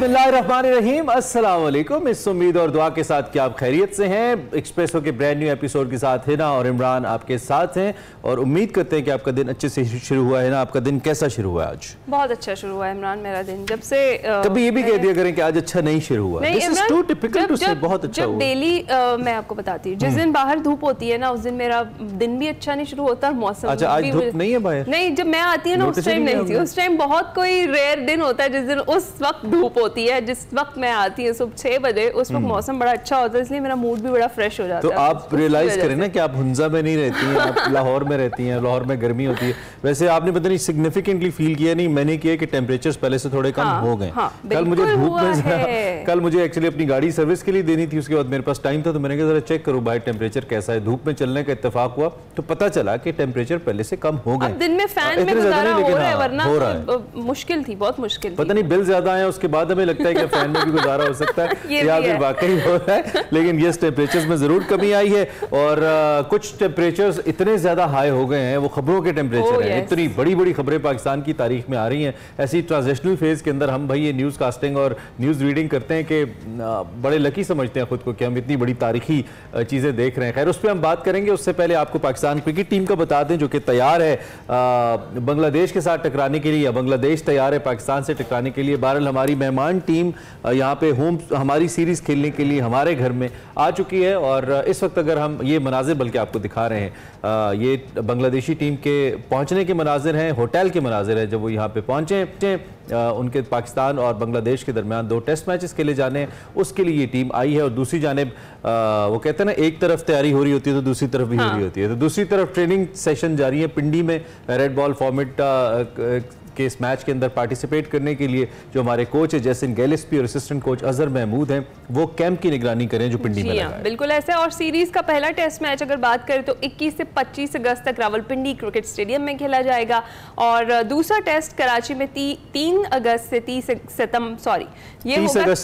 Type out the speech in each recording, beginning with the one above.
बिस्मिल्लाहिर्रहमानिर्रहीम, अस्सलाम वालेकुम। इस उम्मीद और दुआ के साथ कि आप खैरियत से हैं। एक्सप्रेसो के ब्रांड न्यू एपिसोड के साथ हिना और इमरान आपके साथ हैं और उम्मीद करते हैं कि आपका दिन अच्छे से शुरू हुआ है ना। आपका दिन कैसा शुरू हुआ आज? बहुत अच्छा शुरू हुआ है इमरान मेरा दिन। जब से कभी ये भी कह दिया करें कि आज अच्छा नहीं शुरू हुआ। नहीं, This is too typical to say बहुत अच्छा हुआ। डेली मैं आपको बताती हूँ, जिस दिन बाहर धूप होती है ना उस दिन मेरा दिन भी अच्छा नहीं शुरू होता और मौसम। अच्छा, आज धूप नहीं है बाहर? नहीं, जब मैं आती हूँ ना उस टाइम नहीं थी। उस टाइम बहुत कोई रेयर दिन होता है जिस दिन उस वक्त धूप होती है। जिस वक्त मैं आती हूँ सुबह 6 बजे, उस वक्त मौसम बड़ा अच्छा होता है, इसलिए मेरा मूड भी बड़ा फ्रेश हो जाता है। तो आप रियलाइज करें ना कि आप हुंजा में नहीं रहती हैं, आप लाहौर में रहती हैं। लाहौर में गर्मी होती है। वैसे आपने पता नहीं सिग्निफिकेंटली फील किया नहीं, मैंने किया कि टेम्परेचर्स पहले से थोड़े कम हो गए। कल मुझे धूप में कल मुझे एक्चुअली अपनी गाड़ी सर्विस के लिए देनी थी, उसके बाद मेरे पास टाइम था तो मैंने कहा जरा चेक करूं बाहर टेम्परेचर कैसा है। धूप में चलने का इत्तेफाक हुआ तो पता चला कि टेम्परेचर पहले से कम हो गए। दिन में फैन में गुजारा हो रहा है, वरना मुश्किल थी, बहुत मुश्किल थी। पता नहीं बिल ज्यादा आया उसके बाद हमें लगता है कि फैन में भी गुजारा हो सकता है या फिर वाकई हो रहा है। लेकिन ये टेम्परेचर्स में जरूर कमी आई है और कुछ टेम्परेचर्स इतने ज्यादा हाई हो गए हैं, वो खबरों के टेम्परेचर हैं। इतनी बड़ी बड़ी खबरें पाकिस्तान की तारीख में आ रही हैं। ऐसी ट्रांजिशनल फेज के अंदर हम भाई ये न्यूज कास्टिंग और न्यूज रीडिंग करते हैं कि बड़े लकी समझते हैं खुद को कि हम इतनी बड़ी तारीखी चीजें देख रहे हैं। खैर उस पर हम बात करेंगे, उससे पहले आपको पाकिस्तान क्रिकेट टीम का बता दें जो कि तैयार है बांग्लादेश के साथ टकराने के लिए, या बांग्लादेश तैयार है पाकिस्तान से टकराने के लिए। बहरहाल हमारी मेहमान टीम यहाँ पे होम हमारी सीरीज खेलने के लिए हमारे घर में आ चुकी है और इस वक्त अगर हम ये मनाजिर बल्कि आपको दिखा रहे हैं, ये बांग्लादेशी टीम के पहुंचने के मनाजिर हैं, होटल के मनाजिर हैं जब वो यहाँ पे पहुंचे। उनके पाकिस्तान और बांग्लादेश के दरमियान 2 टेस्ट मैचेस खेले जाने हैं, उसके लिए ये टीम आई है। और दूसरी जानिब वो कहते हैं ना, एक तरफ तैयारी हो रही होती है तो दूसरी तरफ भी हो रही होती है। तो दूसरी तरफ ट्रेनिंग सेशन जारी है पिंडी में। रेड बॉल फॉर्मेट के इस मैच के अंदर पार्टिसिपेट करने के लिए जो हमारे कोच है जैसिन गैलिस्पी और असिस्टेंट कोच अजहर महमूद हैं, वो कैंप की निगरानी करें जो पिंडी में लगा है। बिल्कुल ऐसा। और सीरीज का पहला टेस्ट मैच अगर बात करें तो 21 से 25 अगस्त तक रावलपिंडी क्रिकेट स्टेडियम में खेला जाएगा और दूसरा टेस्ट कराची में 3 अगस्त से 30 सितंबर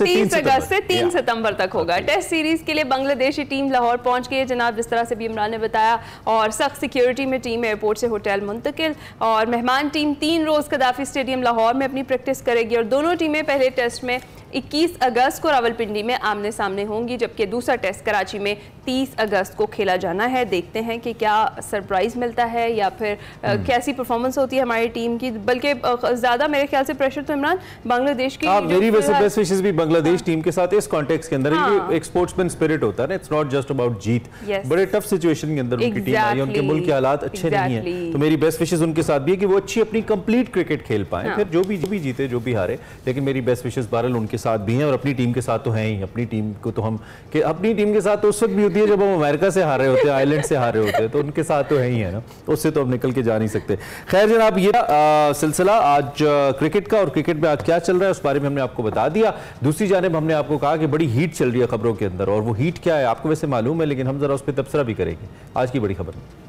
से 3 सितंबर तक होगा। टेस्ट सीरीज के लिए बांग्लादेशी टीम लाहौर पहुंच गई है जनाब, जिस तरह से भी इमरान ने बताया, और सख्त सिक्योरिटी में टीम एयरपोर्ट से होटल मुंतकिल। और मेहमान टीम 3 रोज कदाफी स्टेडियम लाहौर में अपनी प्रैक्टिस करेगी और दोनों टीमें पहले टेस्ट में 21 अगस्त को रावलपिंडी में आमने सामने होंगी, जबकि दूसरा टेस्ट कराची में 30 अगस्त को खेला जाना है। देखते हैं कि क्या सरप्राइज मिलता है या फिर कैसी परफॉर्मेंस होती है हमारी टीम की। बल्कि ज्यादा मेरे ख्याल से प्रेशर तो इमरान बांग्लादेश की। मेरी वैसे बेस्ट विशेस भी बांग्लादेश टीम के साथ इस कॉन्टेक्स्ट के अंदर एक स्पोर्ट्समैन स्पिरिट होता है ना, इट्स नॉट जस्ट अबाउट जीत। बड़े टफ सिचुएशन के अंदर उनकी टीम आई है, उनके मुल्क के हालात अच्छे नहीं है, तो मेरी बेस्ट विशेस उनके साथ भी है कि वो अच्छी अपनी कंप्लीट क्रिकेट खेल पाए। फिर जो भी जीते जो भी हारे, लेकिन मेरी बेस्ट विशेस बहरहाल उनके साथ भी हैं और अपनी टीम के साथ तो हैं ही। अपनी टीम को तो हम कि अपनी टीम के साथ तो उस वक्त भी होती है जब हम अमेरिका से हारे होते हैं, आयरलैंड से हारे होते हैं, तो उनके साथ तो है ही है ना, उससे तो हम निकल के जा नहीं सकते। खैर जनाब, ये सिलसिला आज क्रिकेट का, और क्रिकेट में आज क्या चल रहा है उस बारे में हमने आपको बता दिया। दूसरी जानिब हमने आपको कहा कि बड़ी हीट चल रही है खबरों के अंदर, और वो हीट क्या है आपको वैसे मालूम है, लेकिन हम जरा उस पर तबसरा भी करेंगे आज की बड़ी खबर में।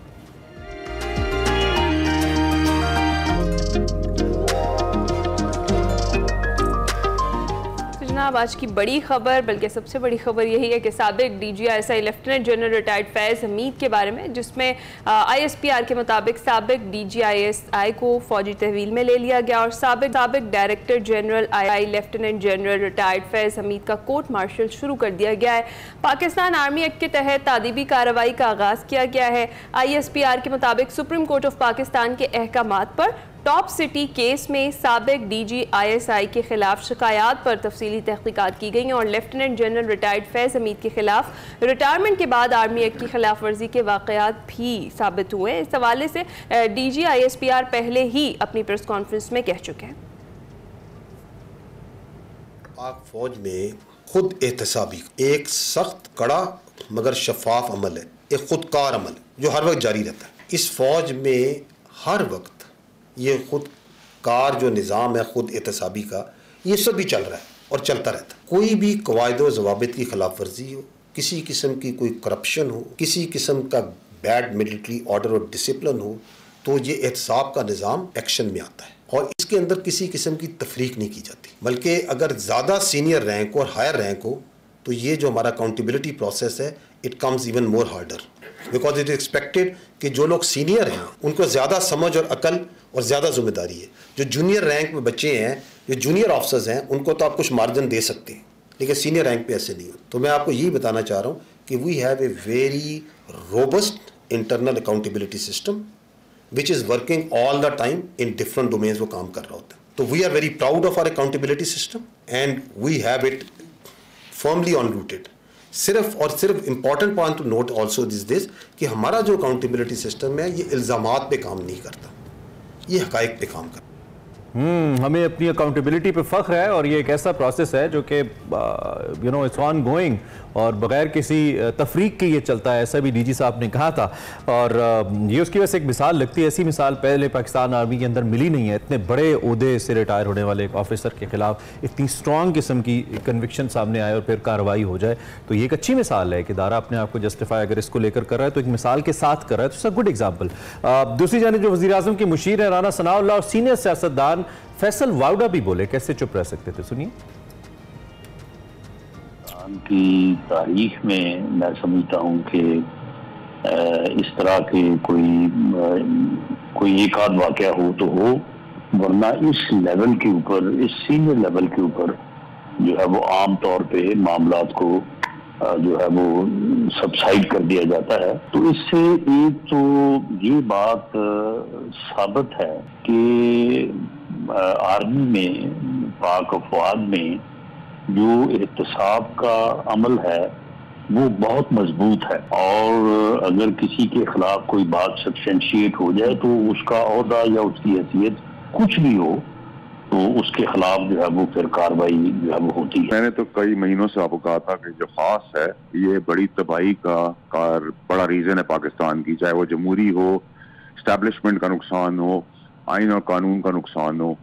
आज की बड़ी खबर, बल्कि सबसे बड़ी खबर यही है कि साबिक DGISI lieutenant general retired Faiz Hamid के बारे में, जिसमें ISPR के मुताबिक साबिक DGISI को फौजी तहवील में ले लिया गया और साबिक director general II lieutenant general retired Faiz Hameed का कोर्ट मार्शल शुरू कर दिया गया है। पाकिस्तान आर्मी एक्ट के तहत तादीबी कार्रवाई का आगाज़ किया गया है। ISPR के मुताबिक सुप्रीम कोर्ट ऑफ पाकिस्तान के अहकामात पर टॉप सिटी केस में साबिक DGISI के खिलाफ शिकायत पर तफसीली तहकीकात की गई और lieutenant general retired Faiz Hamid के खिलाफ रिटायरमेंट के बाद आर्मी एक्ट की खिलाफ वर्जी के वाक़यात भी साबित हुए। इस हवाले से DGISPR पहले ही अपनी प्रेस कॉन्फ्रेंस में कह चुके हैं। पाक फौज में खुद एहतसाबी एक सख्त कड़ा मगर शफाफ अमल है, एक खुदकार अमल जो हर वक्त जारी रहता है। इस फौज में हर वक्त ये खुद कार जो निज़ाम है खुद एहतसाबी का, ये सब भी चल रहा है और चलता रहता है। कोई भी कवायद व ज़वाबित की खिलाफ वर्जी हो, किसी किस्म की कोई करप्शन हो, किसी किस्म का बैड मिलिट्री ऑर्डर और डिसिप्लिन हो, तो ये एहतसाब का निज़ाम एक्शन में आता है और इसके अंदर किसी किस्म की तफरीक नहीं की जाती। बल्कि अगर ज़्यादा सीनियर रैंक और हायर रैंक हो तो ये जो हमारा अकाउंटेबिलिटी प्रोसेस है, it comes even more harder, because it is expected कि जो लोग सीनियर हैं उनको ज़्यादा समझ और अकल और ज़्यादा जिम्मेदारी है। जो जूनियर रैंक में बच्चे हैं, जो जूनियर ऑफिसर्स हैं, उनको तो आप कुछ मार्जिन दे सकते हैं, लेकिन सीनियर रैंक पे ऐसे नहीं हो। तो मैं आपको यही बताना चाह रहा हूँ कि we have a very robust internal accountability system which is working all the time in different domains वो काम कर रहा होता है। तो we are very proud of our accountability system and we have it firmly on rooted. सिर्फ और सिर्फ important point to note also this कि हमारा जो अकाउंटेबिलिटी सिस्टम है ये इल्ज़ामात पे काम नहीं करता, ये हकाइक पे काम करता। हमें अपनी अकाउंटेबिलिटी पे फ़ख्र है और ये एक ऐसा प्रोसेस है जो कि you know it's on going और बगैर किसी तफरीक के ये चलता है, ऐसा भी डीजी साहब ने कहा था। और ये उसकी वजह से एक मिसाल लगती है, ऐसी मिसाल पहले पाकिस्तान आर्मी के अंदर मिली नहीं है। इतने बड़े ओहदे से रिटायर होने वाले एक ऑफिसर के खिलाफ इतनी स्ट्रॉन्ग किस्म की कन्विक्शन सामने आए और फिर कार्रवाई हो जाए, तो ये एक अच्छी मिसाल है कि इदारा अपने आप को जस्टिफाई अगर इसको लेकर कर रहा है तो एक मिसाल के साथ कर रहा है, तो इट्स अ गुड एग्जाम्पल। दूसरी जानिब जो वज़ीर आज़म की मुशीर है राना सनाउल्लाह और सीनियर सियासतदान फैसल वाउडा भी बोले, कैसे चुप रह सकते थे, सुनिए। की तारीख में मैं समझता हूँ कि इस तरह के कोई एक आध वाकया हो तो हो, वरना इस लेवल के ऊपर, इस सीनियर लेवल के ऊपर जो है वो आम तौर पे मामलात को जो है वो सबसाइड कर दिया जाता है। तो इससे एक तो ये बात साबित है कि आर्मी में, पाक अफवाज में जो एहतसाब का अमल है वो बहुत मजबूत है, और अगर किसी के खिलाफ कोई बात सब्सटेंशिएट हो जाए तो उसका ओहदा या उसकी हैसियत कुछ भी हो तो उसके खिलाफ जो है वो फिर कार्रवाई जो है वो होती है। मैंने तो कई महीनों से आपको कहा था कि जो खास है ये बड़ी तबाही का बड़ा रीजन है पाकिस्तान की, चाहे वो जमहूरी हो, एस्टैब्लिशमेंट का नुकसान हो, आइन और कानून का नुकसान हो,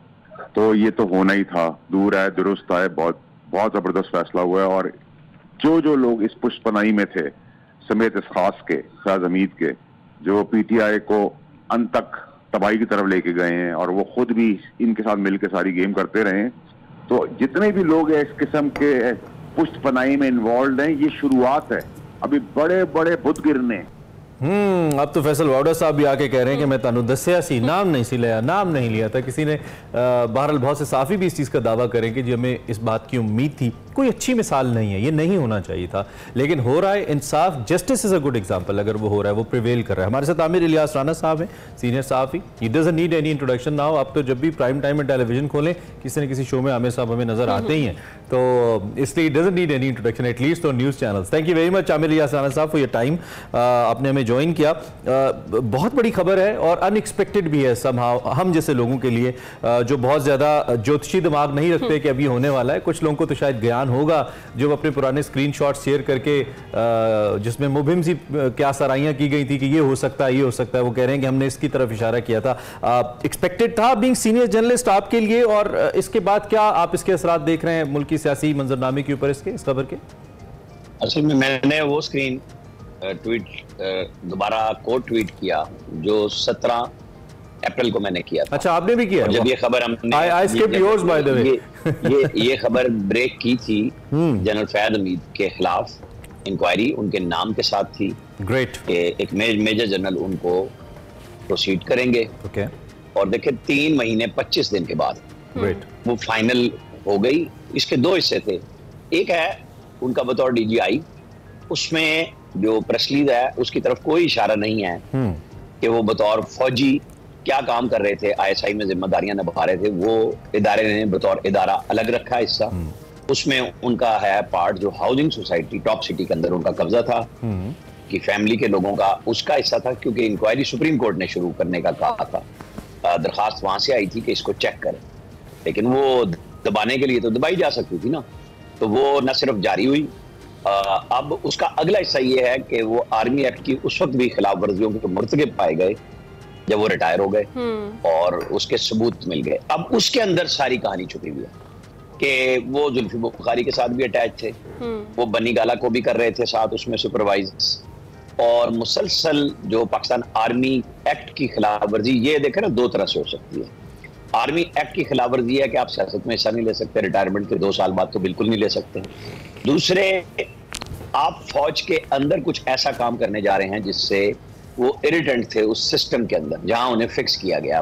तो ये तो होना ही था। दूर है, दुरुस्त है, बहुत बहुत जबरदस्त फैसला हुआ है। और जो लोग इस पुष्पनाई में थे समेत इस खास के, फैज हमीद के, जो PTI को अंत तक तबाही की तरफ लेके गए हैं और वो खुद भी इनके साथ मिलकर सारी गेम करते रहे, तो जितने भी लोग हैं इस किस्म के पुष्पनाई में इन्वॉल्व हैं, ये शुरुआत है, अभी बड़े बड़े बुत गिरने। अब तो फैसल वाउडा साहब भी आके कह रहे हैं कि मैं तानू दस्या सी, नाम नहीं सी लिया, नाम नहीं लिया था किसी ने। बहरहाल बहुत से साफ़ी भी इस चीज़ का दावा करें कि जो हमें इस बात की उम्मीद थी, कोई अच्छी मिसाल नहीं है, ये नहीं होना चाहिए था, लेकिन हो रहा है। इंसाफ, justice is a good example, अगर वो हो रहा है, वो प्रिवेल कर रहा है। हमारे साथ आमिर इलियास राना साहब हैं, सीनियर साफ़ी। He doesn't need any introduction now. अब तो जब भी प्राइम टाइम में टेलीविजन खोलें, किसी न किसी शो में आमिर साहब हमें नजर आते ही हैं, तो इसलिए doesn't need any introduction, at least on news channels. Thank you very much Aamir Ilyas Rana साहब फॉर योर टाइम, आपने हमें ज्वाइन किया। बहुत बड़ी खबर है और अनएक्सपेक्टेड भी है समहाउ हम जैसे लोगों के लिए, जो बहुत ज़्यादा ज्योतिषी दिमाग नहीं रखते कि अभी होने वाला है। कुछ लोगों को तो शायद ज्ञान होगा जो अपने पुराने स्क्रीनशॉट शेयर करके, जिसमें मुबहिम सी क्या सराहियां की गई थी कि ये हो सकता है, ये हो सकता है, वो कह रहे हैं कि हमने इसकी तरफ इशारा किया था। एक्सपेक्टेड था बीइंग सीनियर जर्नलिस्ट आपके लिए, और इसके बाद क्या आप इसके असरात देख रहे हैं मुल्की सियासी मंजरनामे के ऊपर इस खबर के? असल में मैंने वो स्क्रीन ट्वीट दोबारा कोड ट्वीट किया जो 17 अप्रैल को मैंने किया था। अच्छा, आपने भी किया? जब ये खबर हमने ये खबर ब्रेक की थी, जनरल फैज हमीद के खिलाफ इंक्वायरी उनके नाम के साथ थी। ग्रेट। एक मेजर जनरल उनको प्रोसीड करेंगे। ओके। और देखिए 3 महीने 25 दिन के बाद वो फाइनल हो गई। इसके 2 हिस्से थे। एक है उनका बतौर DGI, उसमें जो प्रेसलीज है उसकी तरफ कोई इशारा नहीं है कि वो बतौर फौजी क्या काम कर रहे थे, ISI में जिम्मेदारियां निभा रहे थे। वो इदारे ने बतौर इदारा अलग रखा हिस्सा, उसमें उनका है पार्ट जो हाउसिंग सोसाइटी टॉप सिटी के अंदर उनका कब्जा था कि फैमिली के लोगों का उसका हिस्सा था, क्योंकि इंक्वायरी सुप्रीम कोर्ट ने शुरू करने का कहा था। दरखास्त वहां से आई थी कि इसको चेक करें, लेकिन वो दबाने के लिए तो दबाई जा सकती थी ना, तो वो न सिर्फ जारी हुई, अब उसका अगला हिस्सा ये है कि वो आर्मी एक्ट की उस वक्त भी खिलाफ वर्जियों के मुर्तकिब पाए गए जब वो रिटायर हो गए और उसके सबूत मिल गए। अब उसके अंदर सारी कहानी छुपी हुई है कि वो जुल्फी बुखारी के साथ भी अटैच थे, वो बनी गाला को भी कर रहे थे साथ उसमें सुपरवाइजर्स, और मुसलसल जो पाकिस्तान आर्मी एक्ट की खिलाफ वर्जी, ये देखें ना 2 तरह से हो सकती है। आर्मी एक्ट की खिलाफ वर्जी है कि आप सियासत में हिस्सा नहीं ले सकते, रिटायरमेंट के 2 साल बाद तो बिल्कुल नहीं ले सकते। दूसरे, आप फौज के अंदर कुछ ऐसा काम करने जा रहे हैं जिससे वो इरिटेंट थे उस सिस्टम के अंदर जहां उन्हें फिक्स किया गया।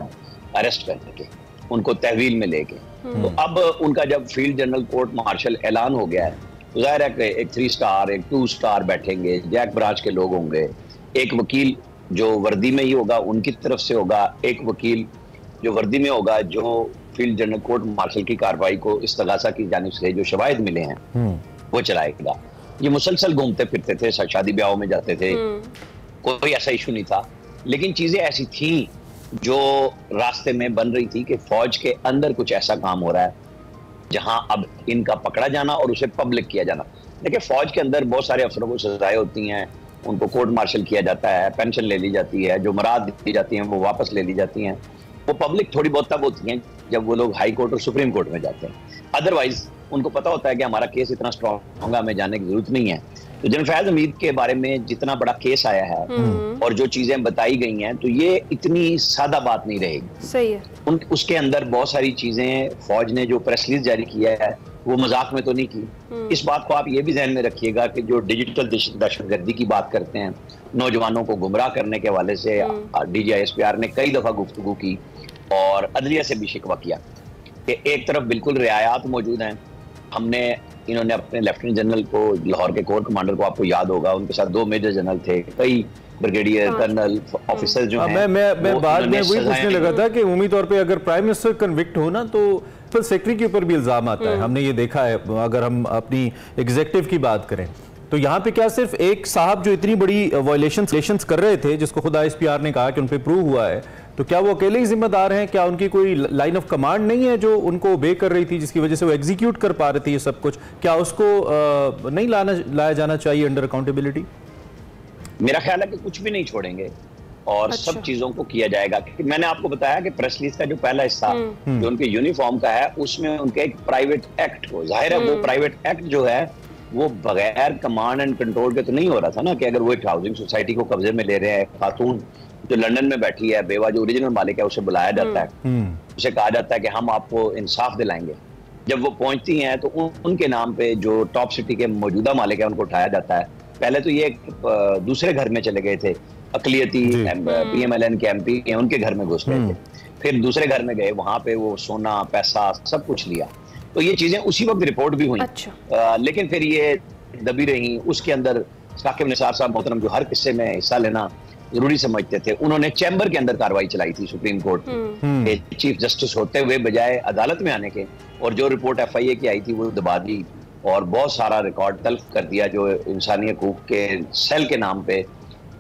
अरेस्ट करके उनको तहवील में लेके। तो अब उनका जब फील्ड जनरल कोर्ट मार्शल ऐलान हो गया है तो जाहिर है कि एक 3 स्टार एक 2 स्टार बैठेंगे, जैक ब्रांच के लोग होंगे, एक वकील जो वर्दी में ही होगा उनकी तरफ से होगा, एक वकील जो वर्दी में होगा जो फील्ड जनरल कोर्ट मार्शल की कार्रवाई को इस्तगासा की जानिब से जो शवाहिद मिले हैं वो चलाएगा। ये मुसलसल घूमते फिरते थे, शादी ब्याहों में जाते थे, कोई ऐसा इशू नहीं था। लेकिन चीजें ऐसी थी जो रास्ते में बन रही थी कि फौज के अंदर कुछ ऐसा काम हो रहा है जहां अब इनका पकड़ा जाना और उसे पब्लिक किया जाना। देखिए फौज के अंदर बहुत सारे अफसरों को सजाएं होती हैं, उनको कोर्ट मार्शल किया जाता है, पेंशन ले ली जाती है, जो मराद दी जाती हैं वो वापस ले ली जाती हैं। वो पब्लिक थोड़ी बहुत तब होती हैं जब वो लोग हाई कोर्ट और सुप्रीम कोर्ट में जाते हैं। अदरवाइज उनको पता होता है कि हमारा केस इतना स्ट्रॉन्ग होगा, हमें जाने की जरूरत नहीं है। तो जनरल फैज हमीद के बारे में जितना बड़ा केस आया है और जो चीजें बताई गई हैं तो ये इतनी सादा बात नहीं रहेगी। सही है। उसके अंदर बहुत सारी चीजें, फौज ने जो प्रेस रिलीज जारी किया है वो मजाक में तो नहीं की। इस बात को आप ये भी ध्यान में रखिएगा कि जो डिजिटल दहशतगर्दी की बात करते हैं, नौजवानों को गुमराह करने के हवाले से DGISPR ने कई दफा गुफ्तगू की और अदलिया से भी शिकवा किया कि एक तरफ बिल्कुल रियायात मौजूद हैं। इन्होंने अपने लेफ्टिनेंट जनरल को, लाहौर के कोर कमांडर को आपको याद होगा, उनके साथ 2 मेजर जनरल थे, कई ब्रिगेडियर कर्नल ऑफिसर्स जो हैं। मैं बाद में वही पूछने लगा था कि उम्मीद तौर पे अगर प्राइम मिनिस्टर कन्विक्ट हो ना तो फिर सेक्रेटरी के ऊपर भी इल्जाम आता है। हमने ये देखा है, अगर हम अपनी एग्जीक्यूटिव की बात करें तो यहाँ पे क्या सिर्फ एक साहब जो इतनी बड़ी वायलेशंस कर रहे थे जिसको खुद ISPR ने कहा कि उन पे प्रूव हुआ है, तो क्या वो अकेले ही जिम्मेदार हैं? क्या उनकी कोई लाइन ऑफ कमांड नहीं है जो उनको ओबे कर रही थी, जिसकी वजह से वो एग्जीक्यूट कर पा रहे थे ये सब कुछ? क्या उसको नहीं लाया जाना चाहिए अंडर अकाउंटेबिलिटी? मेरा ख्याल है कि कुछ भी नहीं छोड़ेंगे और सब चीजों को किया जाएगा। मैंने आपको बताया कि प्रेस रिलीज का जो पहला हिस्सा जो उनके यूनिफॉर्म का है उसमें उनके एक प्राइवेट एक्ट हो, जाहिर है वो प्राइवेट एक्ट जो है वो बगैर कमांड एंड कंट्रोल के तो नहीं हो रहा था ना, कि अगर वो एक हाउसिंग सोसाइटी को कब्जे में ले रहे हैं, खातून जो लंदन में बैठी है, बेवा जो ओरिजिनल मालिक है, उसे बुलाया जाता है, उसे कहा जाता है कि हम आपको इंसाफ दिलाएंगे। जब वो पहुंचती हैं तो उनके नाम पे जो टॉप सिटी के मौजूदा मालिक है उनको उठाया जाता है। पहले तो ये दूसरे घर में चले गए थे, अकलियती PMLN के MP उनके घर में घुस गए थे, फिर दूसरे घर में गए, वहां पे वो सोना पैसा सब कुछ लिया। तो ये चीजें उसी वक्त रिपोर्ट भी हुई। लेकिन फिर ये दबी रही। उसके अंदर साकिब निसार साहब मोहतरम जो हर किस्से में हिस्सा लेना जरूरी समझते थे, उन्होंने चैम्बर के अंदर कार्रवाई चलाई थी सुप्रीम कोर्ट के चीफ जस्टिस होते हुए, बजाय अदालत में आने के। और जो रिपोर्ट FIA की आई थी वो दबा दी और बहुत सारा रिकॉर्ड तल्फ कर दिया जो इंसानी हकूक के सेल के नाम पे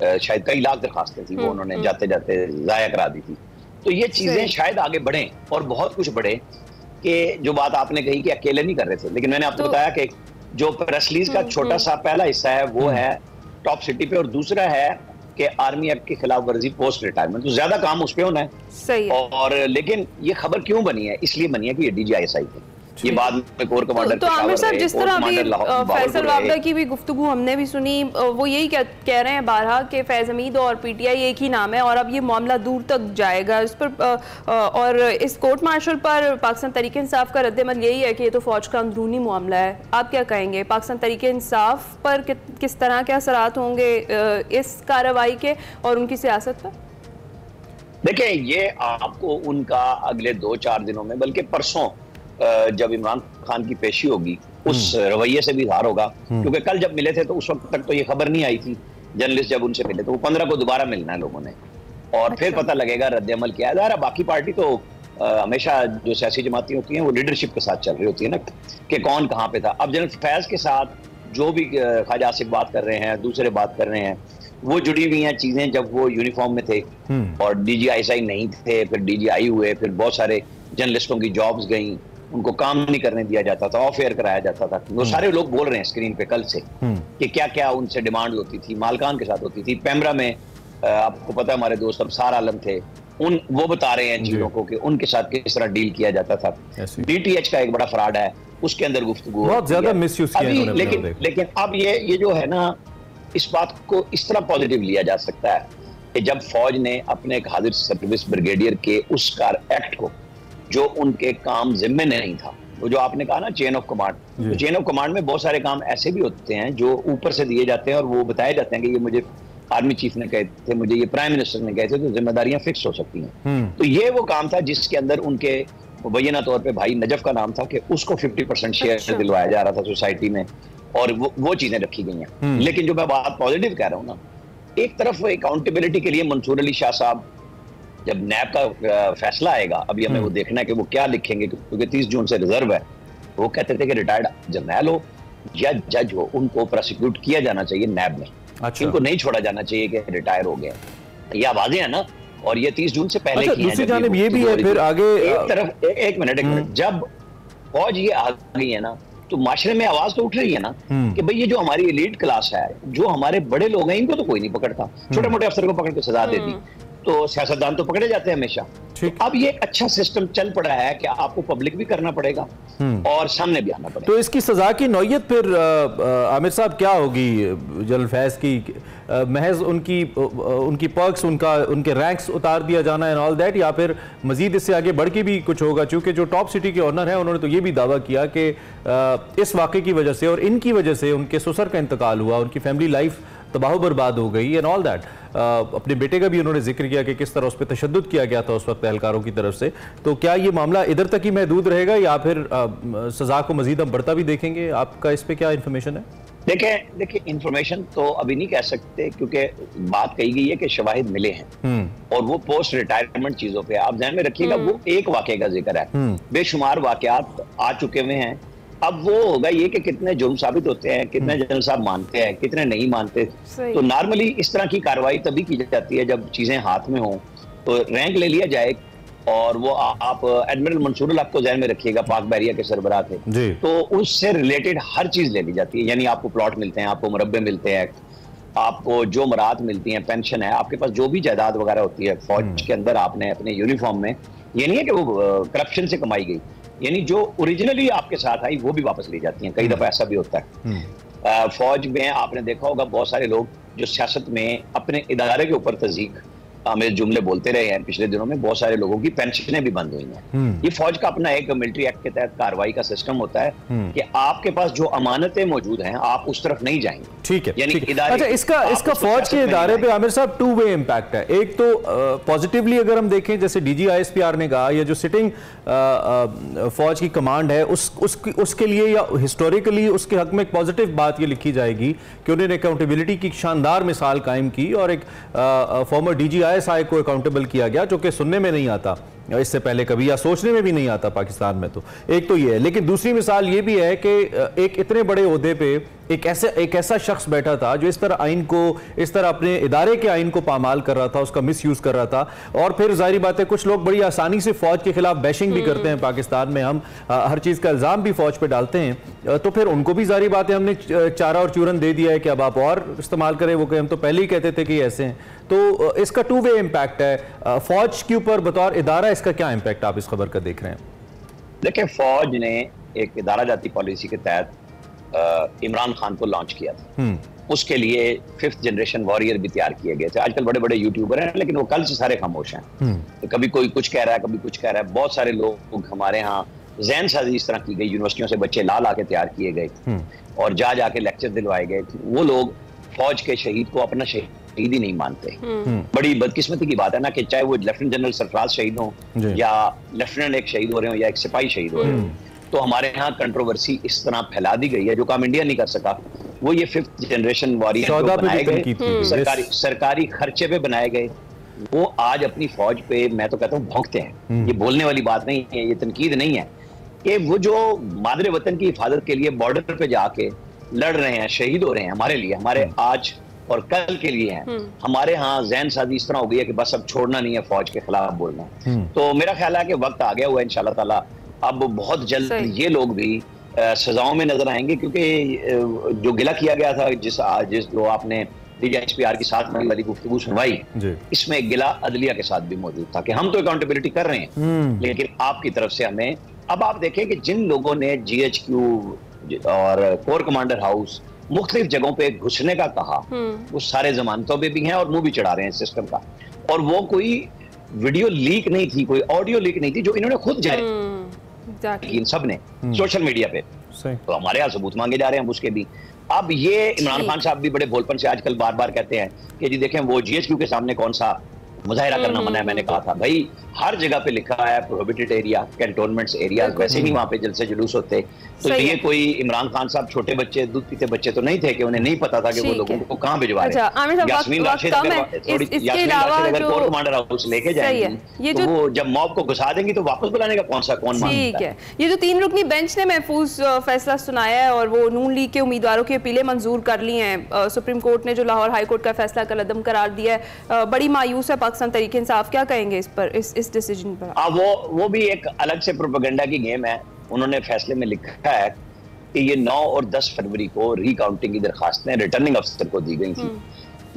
शायद कई लाख दरखास्तें थी वो उन्होंने जाते जाते जाया करा दी थी। तो ये चीजें शायद आगे बढ़े और बहुत कुछ बढ़े। कि जो बात आपने कही कि अकेले नहीं कर रहे थे, लेकिन मैंने आपको बताया कि जो प्रेस रिलीज का छोटा सा पहला हिस्सा है वो है टॉप सिटी पे और दूसरा है कि आर्मी एक्ट की खिलाफ वर्जी पोस्ट रिटायरमेंट। तो ज्यादा काम उस पे होना है। सही है। और लेकिन ये खबर क्यों बनी है? इसलिए बनी है कि ये DGISI थे, ये बाद में कोर कमांडर। तो आमिर साहब, जिस तरह अभी फैसल वावड़ा की भी गुफ्तगू हमने भी सुनी, वो यही कह रहे हैं बारहा कि फैज हमीद और PTI एक ही नाम है और अब ये मामला दूर तक जाएगा इस पर। और इस कोर्ट मार्शल पर पाकिस्तान तहरीक इंसाफ का रद्द-ए-अमल यही है कि ये तो फौज का अंदरूनी मामला है। आप क्या कहेंगे? पाकिस्तान तहरीक इंसाफ पर किस तरह के असरात होंगे इस कार्रवाई के और उनकी सियासत पर? देखिए, ये आपको उनका अगले 2-4 दिनों में, बल्कि परसों जब इमरान खान की पेशी होगी उस रवैये से भी इजहार होगा। क्योंकि कल जब मिले थे तो उस वक्त तक तो ये खबर नहीं आई थी, जर्नलिस्ट जब उनसे मिले तो वो 15 को दोबारा मिलना है लोगों ने और फिर पता लगेगा रद्द-ए-अमल क्या है। बाकी पार्टी तो हमेशा जो सियासी जमातें होती हैं वो लीडरशिप के साथ चल रही होती है ना, कि कौन कहाँ पे था। अब जनरल फैज के साथ जो भी ख्वाजा आसिफ बात कर रहे हैं, दूसरे बात कर रहे हैं, वो जुड़ी हुई हैं चीजें। जब वो यूनिफॉर्म में थे और DGISI नहीं थे, फिर DGI हुए, फिर बहुत सारे जर्नलिस्टों की जॉब्स गई, उनको काम नहीं करने दिया जाता था, ऑफ एयर कराया जाता था। वो सारे लोग बोल रहे हैं स्क्रीन पे कल से कि क्या क्या उनसे डिमांड होती थी, मालकान के साथ होती थी। पैमरा में आपको पता है हमारे दोस्त अबसार आलम थे, वो बता रहे हैं चीजों को कि उनके साथ किस तरह डील किया जाता था। DTH का एक बड़ा फ्रॉड है, उसके अंदर गुफ्तगू बहुत ज्यादा मिसयूज किया इन्होंने। लेकिन अब ये जो है ना, इस बात को इस तरह पॉजिटिव लिया जा सकता है कि जब फौज ने अपने एक हाजिर सर्विस ब्रिगेडियर के उस एक्ट को, जो उनके काम जिम्मे नहीं था, वो जो आपने कहा ना चेन ऑफ कमांड, तो चेन ऑफ कमांड में बहुत सारे काम ऐसे भी होते हैं जो ऊपर से दिए जाते हैं और वो बताए जाते हैं कि ये मुझे आर्मी चीफ ने कहे थे, मुझे ये प्राइम मिनिस्टर ने कहे थे, तो जिम्मेदारियां फिक्स हो सकती हैं। तो ये वो काम था जिसके अंदर उनके मुबैना तौर पे भाई नजफ का नाम था कि उसको 50% शेयर दिलवाया जा रहा था सोसाइटी में, और वो चीजें रखी गई हैं। लेकिन जो मैं बात पॉजिटिव कह रहा हूँ ना, एक तरफ अकाउंटेबिलिटी के लिए मंसूर अली शाह साहब, जब नैब का फैसला आएगा, अभी हमें वो देखना है कि वो क्या लिखेंगे, क्योंकि 30 जून से रिजर्व है। वो कहते थे कि रिटायर्ड जर्नैल हो या जज हो, उनको प्रोसिक्यूट किया जाना चाहिए नैब में। अच्छा। इनको नहीं छोड़ा जाना चाहिए कि रिटायर हो गए। ये आवाजें हैं ना, और ये 30 जून से पहले की हैं। दूसरी जानिब ये भी है फिर आगे एक तरफ एक मिनट जब फौज ये आ गई है ना, तो माशरे में आवाज तो उठ रही है ना कि भाई ये जो हमारी एलीट क्लास है, जो हमारे बड़े लोग हैं, इनको तो कोई नहीं पकड़ता, छोटे मोटे अफसर को पकड़ के सजा दे दी, तो सियासतदान तो पकड़े जाते हैं हमेशा। तो अब ये एक अच्छा सिस्टम चल पड़ा है कि आपको पब्लिक भी करना पड़ेगा और सामने भी आना पड़ेगा। तो इसकी सजा की नौयत फिर आमिर साहब क्या होगी जनरल फैज की? महज उनकी पर्क्स, उनके रैंक्स उतार दिया जाना एंड ऑल दैट, या फिर मजीद इससे आगे बढ़ के भी कुछ होगा? क्योंकि जो टॉप सिटी के ऑनर हैं उन्होंने तो ये भी दावा किया कि इस वाक़े की वजह से और इनकी वजह से उनके ससुर का इंतकाल हुआ, उनकी फैमिली लाइफ तबाह बर्बाद हो गई एंड ऑल दैट। अपने बेटे का भी उन्होंने जिक्र किया कि किस तरह उस पर तशद्दुद किया गया था उस वक्त एहलकारों की तरफ से। तो क्या ये मामला इधर तक ही महदूद रहेगा या फिर सजा को मजीद हम बढ़ता भी देखेंगे? आपका इस पे क्या इन्फॉर्मेशन है? देखिए इंफॉर्मेशन तो अभी नहीं कह सकते, क्योंकि बात कही गई है कि शवाहिद मिले हैं और वो पोस्ट रिटायरमेंट चीजों पे, आप ध्यान में रखिएगा, वो एक वाकये का जिक्र है, बेशुमार वाकयात आ चुके हुए हैं। अब वो होगा ये कि कितने जुर्म साबित होते हैं, कितने जनरल साहब मानते हैं, कितने नहीं मानते। तो नॉर्मली इस तरह की कार्रवाई तभी की जाती है जब चीजें हाथ में हों। तो रैंक ले लिया जाए, और वो आप एडमिरल मंसूर आपको ध्यान में रखिएगा, पाक बहरिया के सरबराह थे, तो उससे रिलेटेड हर चीज ले ली जाती है। यानी आपको प्लॉट मिलते हैं, आपको मुरब्बे मिलते हैं, आपको जो मराहत मिलती हैं, पेंशन है, आपके पास जो भी जायदाद वगैरह होती है फौज के अंदर, आपने अपने यूनिफॉर्म में, ये नहीं है कि वो करप्शन से कमाई गई, यानी जो ओरिजिनली आपके साथ आई वो भी वापस ली जाती हैं। कई दफा ऐसा भी होता है। फौज में आपने देखा होगा बहुत सारे लोग जो सियासत में अपने इदारे के ऊपर तज़ीक आमिर जुमले बोलते रहे हैं, पिछले दिनों में बहुत सारे लोगों की पेंशनें भी बंद हुई हैं। ये फौज का अपना एक मिलिट्री एक्ट के तहत कार्रवाई का सिस्टम होता है कि आपके पास जो अमानतें मौजूद हैं आप उस तरफ नहीं जाएंगे। ठीक है, यानी अच्छा, इसका फौज के इदारे पे आमिर साहब टू वे इम्पैक्ट है। एक तो पॉजिटिवली अगर हम देखें, जैसे डीजी ISPR ने कहा, या जो सिटिंग फौज की कमांड है उसके लिए या हिस्टोरिकली उसके हक में एक पॉजिटिव बात ये लिखी जाएगी कि उन्होंने अकाउंटेबिलिटी की शानदार मिसाल कायम की और एक फॉर्मर DG ISI को अकाउंटेबल किया गया, जो कि सुनने में नहीं आता इससे पहले कभी, या सोचने में भी नहीं आता पाकिस्तान में। तो एक तो ये है, लेकिन दूसरी मिसाल ये भी है कि एक इतने बड़े ओहदे पे एक ऐसा शख्स बैठा था जो इस तरह आइन को, इस तरह अपने इदारे के आइन को पामाल कर रहा था, उसका मिसयूज कर रहा था। और फिर जाहिर बात है कुछ लोग बड़ी आसानी से फौज के खिलाफ बैशिंग भी करते हैं पाकिस्तान में, हम हर चीज़ का इल्ज़ाम भी फौज पे डालते हैं। तो फिर उनको भी जाहिर बात है हमने चारा और चूरन दे दिया है कि अब आप और इस्तेमाल करें, वो हम तो पहले ही कहते थे कि ऐसे हैं। तो इसका टू वे इम्पैक्ट है फौज के ऊपर बतौर इदारा, इसका क्या इम्पैक्ट आप इस खबर का देख रहे हैं? देखिए, फौज ने एक इदारा जाती पॉलिसी के तहत इमरान खान को लॉन्च किया था। उसके लिए 5th जनरेशन वॉरियर भी तैयार किए गए थे। आजकल बड़े बड़े यूट्यूबर हैं, लेकिन वो कल से सारे खामोश हैं। तो कभी कोई कुछ कह रहा है, कभी कुछ कह रहा है। बहुत सारे लोग हमारे यहाँ ज़हन साजी इस तरह की गई, यूनिवर्सिटियों से बच्चे ला के तैयार किए गए और जाके लेक्चर दिलवाए गए। वो लोग फौज के शहीद को अपना शहीद ही नहीं मानते। बड़ी बदकिस्मती की बात है ना कि चाहे वो लेफ्टिनेंट जनरल सरफराज शहीद हो या लेफ्टिनेंट एक शहीद हो रहे हो या एक सिपाही शहीद हो रहे हो, तो हमारे यहाँ कंट्रोवर्सी इस तरह फैला दी गई है। जो काम इंडिया नहीं कर सका, वो ये 5th जनरेशन वॉरियर बनाए गए, सरकारी खर्चे पे बनाए गए, वो आज अपनी फौज पे मैं तो कहता हूँ भौंकते हैं। ये बोलने वाली बात नहीं है, ये तनकीद नहीं है कि वो जो मादरे वतन की हिफाजत के लिए बॉर्डर पे जाके लड़ रहे हैं, शहीद हो रहे हैं हमारे लिए, हमारे आज और कल के लिए हैं। हमारे यहाँ ज़हन साजी इस तरह हो गई है कि बस अब छोड़ना नहीं है, फौज के खिलाफ बोलना। तो मेरा ख्याल है कि वक्त आ गया हुआ है इंशाल्लाह ताला। अब बहुत जल्द ये लोग भी सजाओं में नजर आएंगे, क्योंकि जो गिला किया गया था, जिस जो आपने DG ISPR की साथ में वाली गुफ्तगू सुनवाई, इसमें एक गिला अदलिया के साथ भी मौजूद था कि हम तो अकाउंटेबिलिटी कर रहे हैं, लेकिन आपकी तरफ से हमें। अब आप देखें कि जिन लोगों ने GHQ और कोर कमांडर हाउस मुख्तलिफ जगहों पे घुसने का कहा, वो सारे जमानतों पे भी हैं और मुंह भी चढ़ा रहे हैं सिस्टम का। और वो कोई वीडियो लीक नहीं थी, कोई ऑडियो लीक नहीं थी, जो इन्होंने खुद जारी इन सब ने सोशल मीडिया पे। तो हमारे यहाँ सबूत मांगे जा रहे हैं उसके भी। अब ये इमरान खान साहब भी बड़े बोलपन से आजकल बार बार कहते हैं कि जी देखें वो GHQ के सामने कौन सा मुजाहिरा करना मना है। मैंने कहा था भाई हर जगह पे लिखा है प्रोहिबिटेड एरिया, कैंटोनमेंट्स एरिया, वैसे नहीं वहां पे जलसे जुलूस होते। तो ये कोई इमरान खान साहब छोटे बच्चे, दूध पीते बच्चे तो नहीं थे कि उन्हें नहीं पता था कि वो लोगों को कहाँ भिजवा रहे हैं। यास्मीन राशिद अगर कोर कमांडर हाउस लेके जाएंगे तो वो जब मॉब को घुसा देंगी तो वापस बुलाने का कौन मानता है। ये जो 3 रुकनी बेंच ने महफूज फैसला सुनाया है और वो नून लीग के उम्मीदवारों की अपीलें मंजूर कर ली हैं, सुप्रीम कोर्ट ने जो लाहौर हाई कोर्ट का फैसला कलअदम करार दिया है, बड़ी मायूस है पाकिस्तान तहरीक इंसाफ। क्या कहेंगे इस पर, इस डिसीजन पर? वो भी एक अलग से प्रोपेगेंडा की गेम है। उन्होंने फैसले में लिखा है कि ये 9 और 10 फरवरी को रिकाउंटिंग की दरखास्तें रिटर्निंग अफसर को दी गई थी।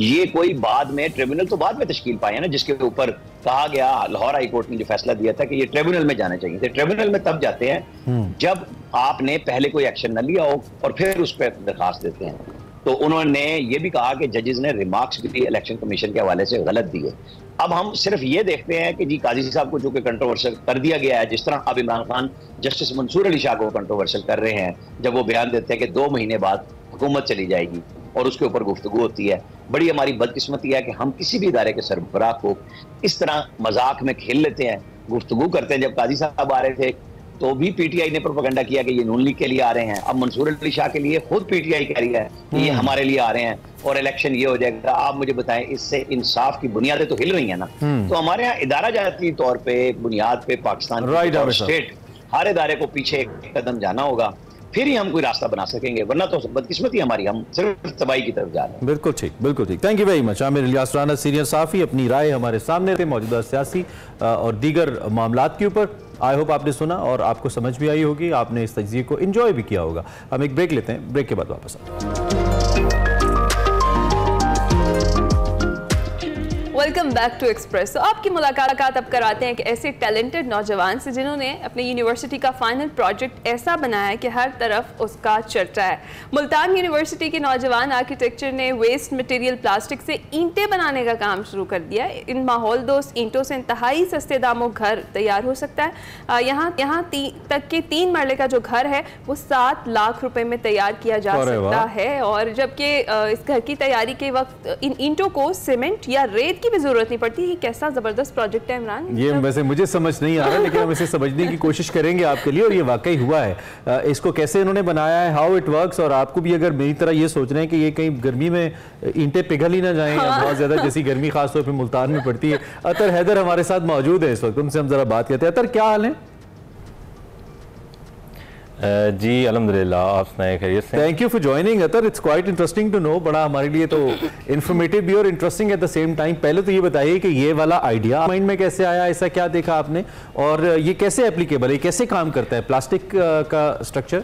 ये कोई बाद में ट्रिब्यूनल तो बाद में तश्कील पाए है ना, जिसके ऊपर कहा गया, लाहौर हाई कोर्ट ने जो फैसला दिया था कि ये ट्रिब्यूनल में जाने चाहिए थे। ट्रिब्यूनल में तब जाते हैं जब आपने पहले कोई एक्शन न लिया हो और फिर उस पर दरखास्त देते हैं। तो उन्होंने ये भी कहा कि जजेस ने रिमार्क्स भी इलेक्शन कमीशन के हवाले से गलत दिए। अब हम सिर्फ ये देखते हैं कि जी काजी साहब को जो कि कंट्रोवर्शियल कर दिया गया है, जिस तरह अब इमरान खान जस्टिस मंसूर अली शाह को कंट्रोवर्शियल कर रहे हैं जब वो बयान देते हैं कि 2 महीने बाद हुकूमत चली जाएगी और उसके ऊपर गुफ्तगू होती है। बड़ी हमारी बदकिस्मती है कि हम किसी भी इदारे के सरबराह को इस तरह मजाक में खेल लेते हैं, गुफ्तगू करते हैं। जब काजी साहब आ रहे थे तो भी पीटीआई ने प्रोपेगेंडा किया कि ये नून लीग के लिए आ रहे हैं। अब मंसूर अली शाह के लिए खुद पीटीआई कह रही है कि ये हमारे लिए आ रहे हैं और इलेक्शन ये हो जाएगा। आप मुझे बताएं, इससे इंसाफ की बुनियादें तो हिल रही हैं ना। तो हमारे यहाँ इदारा जाती तौर पे बुनियाद पे पाकिस्तान और स्टेट हर इदारे को पीछे एक कदम जाना होगा, फिर ही हम कोई रास्ता बना सकेंगे, वरना तो बदकिस्मती हमारी, हम सिर्फ तबाही की तरफ जा रहे हैं। बिल्कुल ठीक, बिल्कुल ठीक। Thank you very much. Aamir Ilyas Rana, senior साफ़ी, अपनी राय हमारे सामने थे मौजूदा सियासी और दीगर मामलात के ऊपर। आई होप आपने सुना और आपको समझ भी आई होगी, आपने इस तज्ज़िये को एंजॉय भी किया होगा। हम एक ब्रेक लेते हैं, ब्रेक के बाद वापस आते हैं। Welcome back to Express. तो आपकी मुलाकात अब कराते हैं कि ऐसे टैलेंटेड नौजवान से जिन्होंने अपनी यूनिवर्सिटी का फाइनल प्रोजेक्ट ऐसा बनाया कि हर तरफ उसका चर्चा है। मुल्तान यूनिवर्सिटी के नौजवान आर्किटेक्चर ने वेस्ट मटेरियल प्लास्टिक से ईंटें बनाने का काम शुरू कर दिया। इन माहौल दोस्त ईंटों से इंतहाई सस्ते दामों घर तैयार हो सकता है। यहाँ तक के 3 मरले का जो घर है वो 7 लाख रुपए में तैयार किया जा सकता है। और जबकि इस घर की तैयारी के वक्त इन ईंटों को सीमेंट या रेत भी जरूरत नहीं पड़ती। कैसा जबरदस्त प्रोजेक्ट है इमरान। ये वैसे मुझे समझ नहीं आ रहा, लेकिन हम इसे समझने की कोशिश करेंगे आपके लिए, और ये वाकई हुआ है। इसको कैसे इन्होंने बनाया है, हाउ इट वर्क्स, और आपको भी अगर मेरी तरह ये सोच रहे हैं कि ये कहीं गर्मी में ईंटें पिघल ही ना जाएं, या बहुत ज्यादा जैसी गर्मी खासतौर पर मुल्तान में पड़ती है। अतर हैदर हमारे साथ मौजूद है इस वक्त, उनसे हम जरा बात करते हैं। अतर, क्या हाल है? जी अल्हम्दुलिल्लाह, आप सुनाए खैरियत से? Thank you for joining Athar, it's quite interesting to know. बड़ा हमारे लिए तो इन्फॉर्मेटिव भी और interesting at the same time. पहले तो ये बताइए कि ये वाला आइडिया माइंड में कैसे आया, ऐसा क्या देखा आपने, और ये कैसे एप्लीकेबल है, कैसे काम करता है प्लास्टिक का स्ट्रक्चर?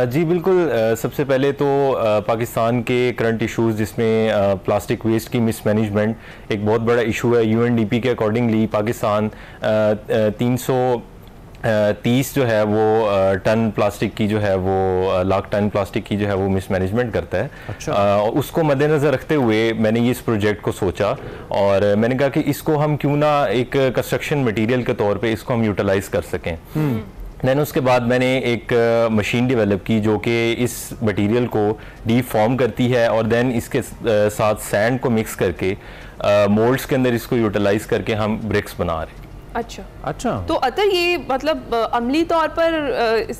जी बिल्कुल। सबसे पहले तो पाकिस्तान के करंट इश्यूज़ जिसमें प्लास्टिक वेस्ट की मिसमैनेजमेंट एक बहुत बड़ा इशू है। UNDP के अकॉर्डिंगली पाकिस्तान 330 जो है वो टन प्लास्टिक की जो है वो लाख टन प्लास्टिक की जो है वो मिसमैनेजमेंट करता है। अच्छा। उसको मद्देनज़र रखते हुए मैंने ये इस प्रोजेक्ट को सोचा और मैंने कहा कि इसको हम क्यों ना एक कंस्ट्रक्शन मटेरियल के तौर पे इसको हम यूटिलाइज कर सकें। दैन उसके बाद मैंने एक मशीन डेवलप की जो कि इस मटेरियल को डीप फॉर्म करती है और देन इसके साथ सैंड को मिक्स करके मोल्ड्स के अंदर इसको यूटिलाइज करके हम ब्रिक्स बना रहे हैं। अच्छा। तो अतर ये मतलब अमली तौर पर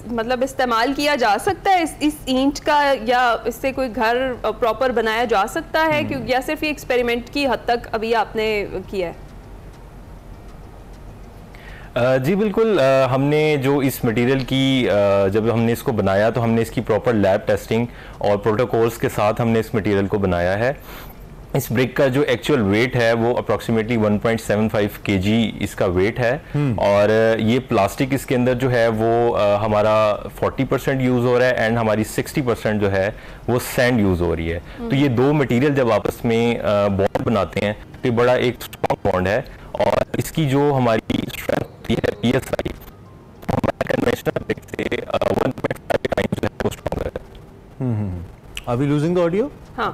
मतलब इस्तेमाल किया जा सकता है इस ईंट का, या इससे कोई घर प्रॉपर बनाया जा सकता है, क्योंकि या सिर्फ ये एक्सपेरिमेंट की हद तक अभी आपने किया है? जी बिल्कुल। हमने जो इस मटेरियल की जब हमने इसको बनाया तो हमने इसकी प्रॉपर लैब टेस्टिंग और प्रोटोकॉल्स के साथ हमने इस मटेरियल को बनाया है। इस ब्रिक का जो एक्चुअल वेट है वो अप्रॉक्सीमेटली 1.75 kg इसका वेट है। और ये प्लास्टिक इसके अंदर जो है वो हमारा 40% यूज़ हो रहा है एंड हमारी 60% जो है वो सैंड यूज़ हो रही है। तो ये 2 मटेरियल जब आपस में बॉन्ड बनाते हैं तो ये बड़ा एक स्ट्रॉन्ग बॉन्ड है। और इसकी जो हमारी स्ट्रेंथ होती है PSI हमारे कन्वेंशनल ब्रिक से 1.5 टाइम्स जो है वो स्ट्रॉन्गर है। Are we losing the audio? हाँ।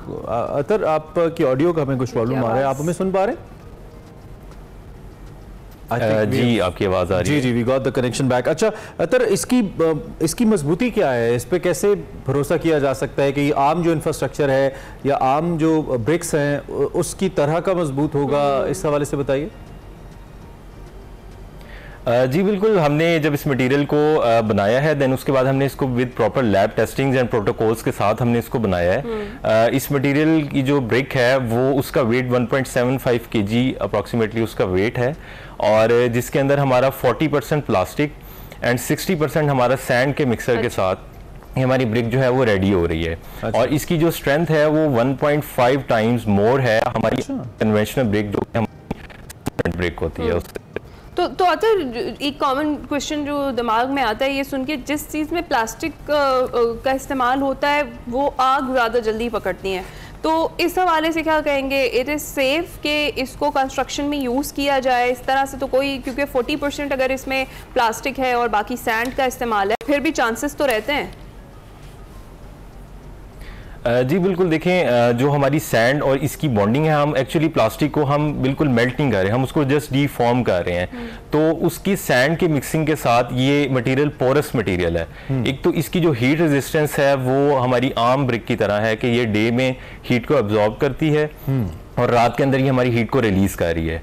अतर, आपकी ऑडियो का हमें कुछ प्रॉब्लम आ रहा है, आप हमें सुन पा रहे हैं? जी आपकी आवाज़ आ रही है। जी we got the connection back. अच्छा अतर, इसकी मजबूती क्या है? इस पे कैसे भरोसा किया जा सकता है कि आम जो इंफ्रास्ट्रक्चर है या आम जो ब्रिक्स हैं उसकी तरह का मजबूत होगा? इस हवाले से बताइए। जी बिल्कुल, हमने जब इस मटेरियल को बनाया है देन उसके बाद हमने इसको with proper lab testings and protocols के साथ हमने इसको बनाया है। इस मटेरियल की जो ब्रिक है वो उसका वेट 1.75 kg अप्रॉक्सीमेटली उसका वेट है, और जिसके अंदर हमारा 40% प्लास्टिक एंड 60% हमारा सैंड के मिक्सर के साथ हमारी ब्रिक जो है वो रेडी हो रही है। और इसकी जो स्ट्रेंथ है वो 1.5 टाइम्स मोर है हमारी कन्वेंशनल ब्रिक जो हमारी ब्रिक होती है उससे। तो अतर, एक कॉमन क्वेश्चन जो दिमाग में आता है ये सुन के, जिस चीज़ में प्लास्टिक का इस्तेमाल होता है वो आग ज़्यादा जल्दी पकड़ती हैं, तो इस हवाले से क्या कहेंगे? इट इज़ सेफ कि इसको कंस्ट्रक्शन में यूज़ किया जाए इस तरह से? तो कोई, क्योंकि 40% अगर इसमें प्लास्टिक है और बाकी सैंड का इस्तेमाल है, फिर भी चांसेस तो रहते हैं। जी बिल्कुल, देखें जो हमारी सैंड और इसकी बॉन्डिंग है, हम एक्चुअली प्लास्टिक को हम बिल्कुल मेल्ट नहीं कर रहे हैं, हम उसको जस्ट डीफॉर्म कर रहे हैं। तो उसकी सैंड के मिक्सिंग के साथ ये मटेरियल पोरस मटेरियल है। एक तो इसकी जो हीट रेजिस्टेंस है वो हमारी आम ब्रिक की तरह है कि ये डे में हीट को एब्जॉर्ब करती है और रात के अंदर ये हमारी हीट को रिलीज कर रही है।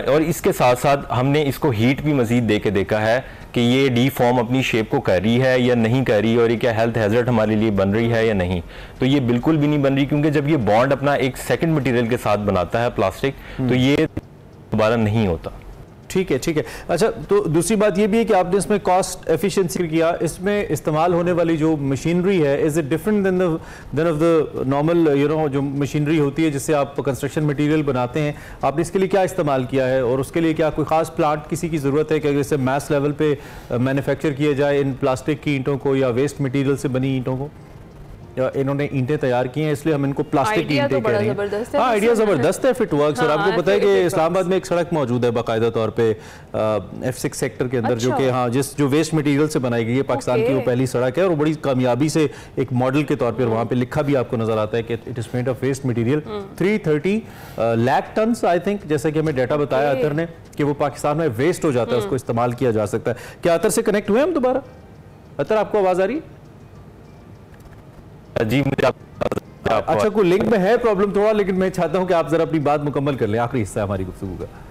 और इसके साथ साथ हमने इसको हीट भी मजीद दे के देखा है कि ये डी फॉर्म अपनी शेप को कर रही है या नहीं कर रही, और ये क्या हेल्थ हैजर्ड हमारे लिए बन रही है या नहीं। तो ये बिल्कुल भी नहीं बन रही, क्योंकि जब ये बॉन्ड अपना एक सेकंड मटेरियल के साथ बनाता है प्लास्टिक, तो ये दोबारा नहीं होता। ठीक है, ठीक है। अच्छा, तो दूसरी बात ये भी है कि आपने इसमें कॉस्ट एफिशिएंसी किया, इसमें इस्तेमाल होने वाली जो मशीनरी है, is it different then of the normal जो मशीनरी होती है जिससे आप कंस्ट्रक्शन मटेरियल बनाते हैं? आपने इसके लिए क्या इस्तेमाल किया है, और उसके लिए क्या कोई खास प्लांट किसी की ज़रूरत है कि अगर इसे मैस लेवल पे मैन्युफैक्चर किया जाए इन प्लास्टिक की ईंटों को या वेस्ट मटीरियल से बनी ईंटों को? इन्होंने ईंटें तैयार की हैं इसलिए हम इनको प्लास्टिक की ईंटें कह रहे हैं। हाँ, आइडिया ज़बरदस्त है, फिट वर्क्स। और आपको पता है कि इस्लामाबाद में एक सड़क मौजूद है बाकायदा तौर पे F6 सेक्टर के अंदर, जो कि हाँ जो वेस्ट मटेरियल से बनाई गई है, पाकिस्तान की वो पहली सड़क है, और बड़ी कामयाबी से एक मॉडल के तौर पर वहाँ पे लिखा भी आपको नजर आता है कि it is made of waste material. 330 lakh ton I think, जैसे कि हमें डाटा बताया अतर ने, कि वो पाकिस्तान में वेस्ट हो जाता है, उसको इस्तेमाल किया जा सकता है। क्या अतर से कनेक्ट हुए हम दोबारा? अतर, आपको आवाज आ रही? जी मुझे अच्छा, कोई लिंक में है प्रॉब्लम थोड़ा, लेकिन मैं चाहता हूं कि आप जरा अपनी बात मुकम्मल कर लें, आखिरी हिस्सा हमारी गुफ्तगू का।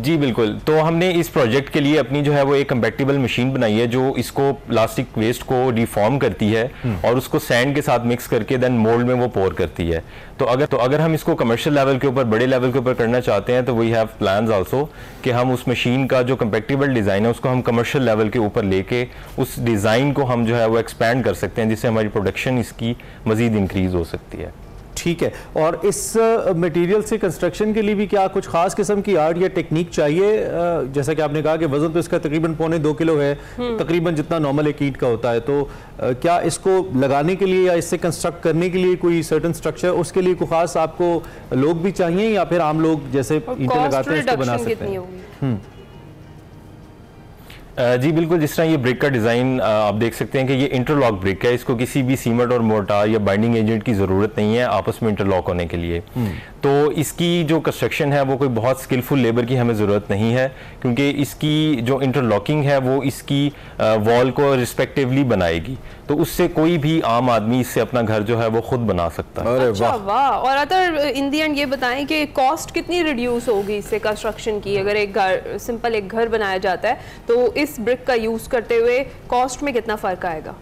जी बिल्कुल, तो हमने इस प्रोजेक्ट के लिए अपनी जो है वो एक कंपैटिबल मशीन बनाई है जो इसको प्लास्टिक वेस्ट को डिफॉर्म करती है और उसको सैंड के साथ मिक्स करके देन मोल्ड में वो पोर करती है। तो अगर हम इसको कमर्शियल लेवल के ऊपर, बड़े लेवल के ऊपर करना चाहते हैं, तो वी हैव प्लान्स आल्सो कि हम उस मशीन का जो कंपैटिबल डिज़ाइन है उसको हम कमर्शियल लेवल के ऊपर लेके उस डिज़ाइन को हम जो है वो एक्सपैंड कर सकते हैं, जिससे हमारी प्रोडक्शन इसकी मज़ीद इंक्रीज हो सकती है। ठीक है। और इस मटेरियल से कंस्ट्रक्शन के लिए भी क्या कुछ खास किस्म की आर्ट या टेक्निक चाहिए? जैसा कि आपने कहा कि वजन तो इसका तकरीबन 1.25 किलो है, तकरीबन जितना नॉर्मल एक ईंट का होता है, तो क्या इसको लगाने के लिए या इससे कंस्ट्रक्ट करने के लिए कोई सर्टन स्ट्रक्चर, उसके लिए कोई खास आपको लोग भी चाहिए या फिर आम लोग जैसे ईंटें लगाते हैं इसको बना सकते हैं? जी बिल्कुल, जिस तरह ये ब्रिक का डिज़ाइन आप देख सकते हैं कि ये इंटरलॉक ब्रिक है, इसको किसी भी सीमेंट और मोर्टार या बाइंडिंग एजेंट की ज़रूरत नहीं है आपस में इंटरलॉक होने के लिए। तो इसकी जो कंस्ट्रक्शन है वो कोई बहुत स्किलफुल लेबर की हमें ज़रूरत नहीं है, क्योंकि इसकी जो इंटरलॉकिंग है वो इसकी वॉल को रिस्पेक्टिवली बनाएगी, तो उससे कोई भी आम आदमी इससे अपना घर जो है वो खुद बना सकता है। अच्छा, वाह। और अतर इन दी एंड ये बताएं कि कॉस्ट कितनी रिड्यूस होगी इससे कंस्ट्रक्शन की? अगर एक घर, सिंपल एक घर बनाया जाता है, तो इस ब्रिक का यूज करते हुए कॉस्ट में कितना फर्क आएगा?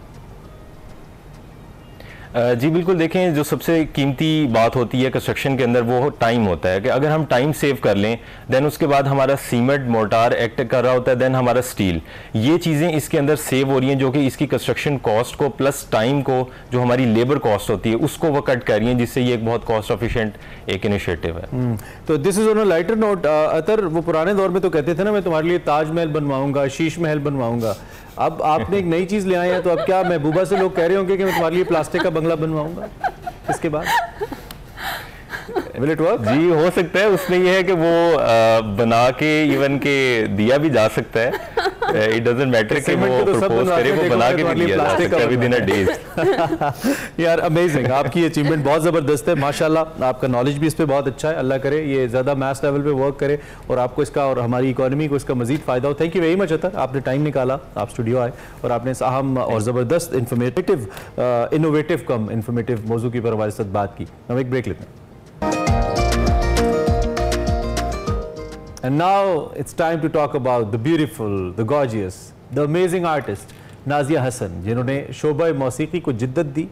जी बिल्कुल, देखें जो सबसे कीमती बात होती है कंस्ट्रक्शन के अंदर वो टाइम होता है, कि अगर हम टाइम सेव कर लें देन उसके बाद हमारा सीमेंट मोर्टार एक्ट कर रहा होता है, देन हमारा स्टील, ये चीज़ें इसके अंदर सेव हो रही हैं, जो कि इसकी कंस्ट्रक्शन कॉस्ट को प्लस टाइम को, जो हमारी लेबर कॉस्ट होती है उसको वो कट कर रही हैं, जिससे ये एक बहुत कॉस्ट एफिशिएंट एक इनिशिएटिव है। तो this is on a lighter note. Athar, वो पुराने दौर में तो कहते थे ना, मैं तुम्हारे लिए ताजमहल बनवाऊंगा, शीश महल बनवाऊंगा, अब आपने एक नई चीज ले आए हैं, तो अब क्या महबूबा से लोग कह रहे होंगे कि मैं तुम्हारे लिए प्लास्टिक का बंगला बनवाऊंगा इसके बाद? Will it work? जी हो सकता है, उसमें यह है कि वो बना के इवन के दिया भी जा सकता है, इट डजंट मैटर कि वो प्रपोज करे, वो बना के भी दिया जा सकता है विद इन अ डे। यार अमेजिंग, आपकी अचीवमेंट बहुत ज़बरदस्त है माशाल्लाह, आपका नॉलेज भी इस पे बहुत अच्छा है। अल्लाह करे ये ज़्यादा मैथ्स लेवल पे वर्क करे और आपको इसका और हमारी इकोनॉमी को इसका मजीद फ़ायदा हो। थैंक यू वेरी मच अतर, आपने टाइम निकाला, आप स्टूडियो आए और आपने इस अहम और ज़बरदस्त इनोवेटिव कम इंफॉर्मेटिव मौजू के ऊपर हमारे साथ बात की। हम एक ब्रेक लेते हैं। And now it's time to talk about the beautiful, the gorgeous, the amazing artist Nazia Hasan, जिन्होंने शोबा मौसीकी को जिद्दत दी।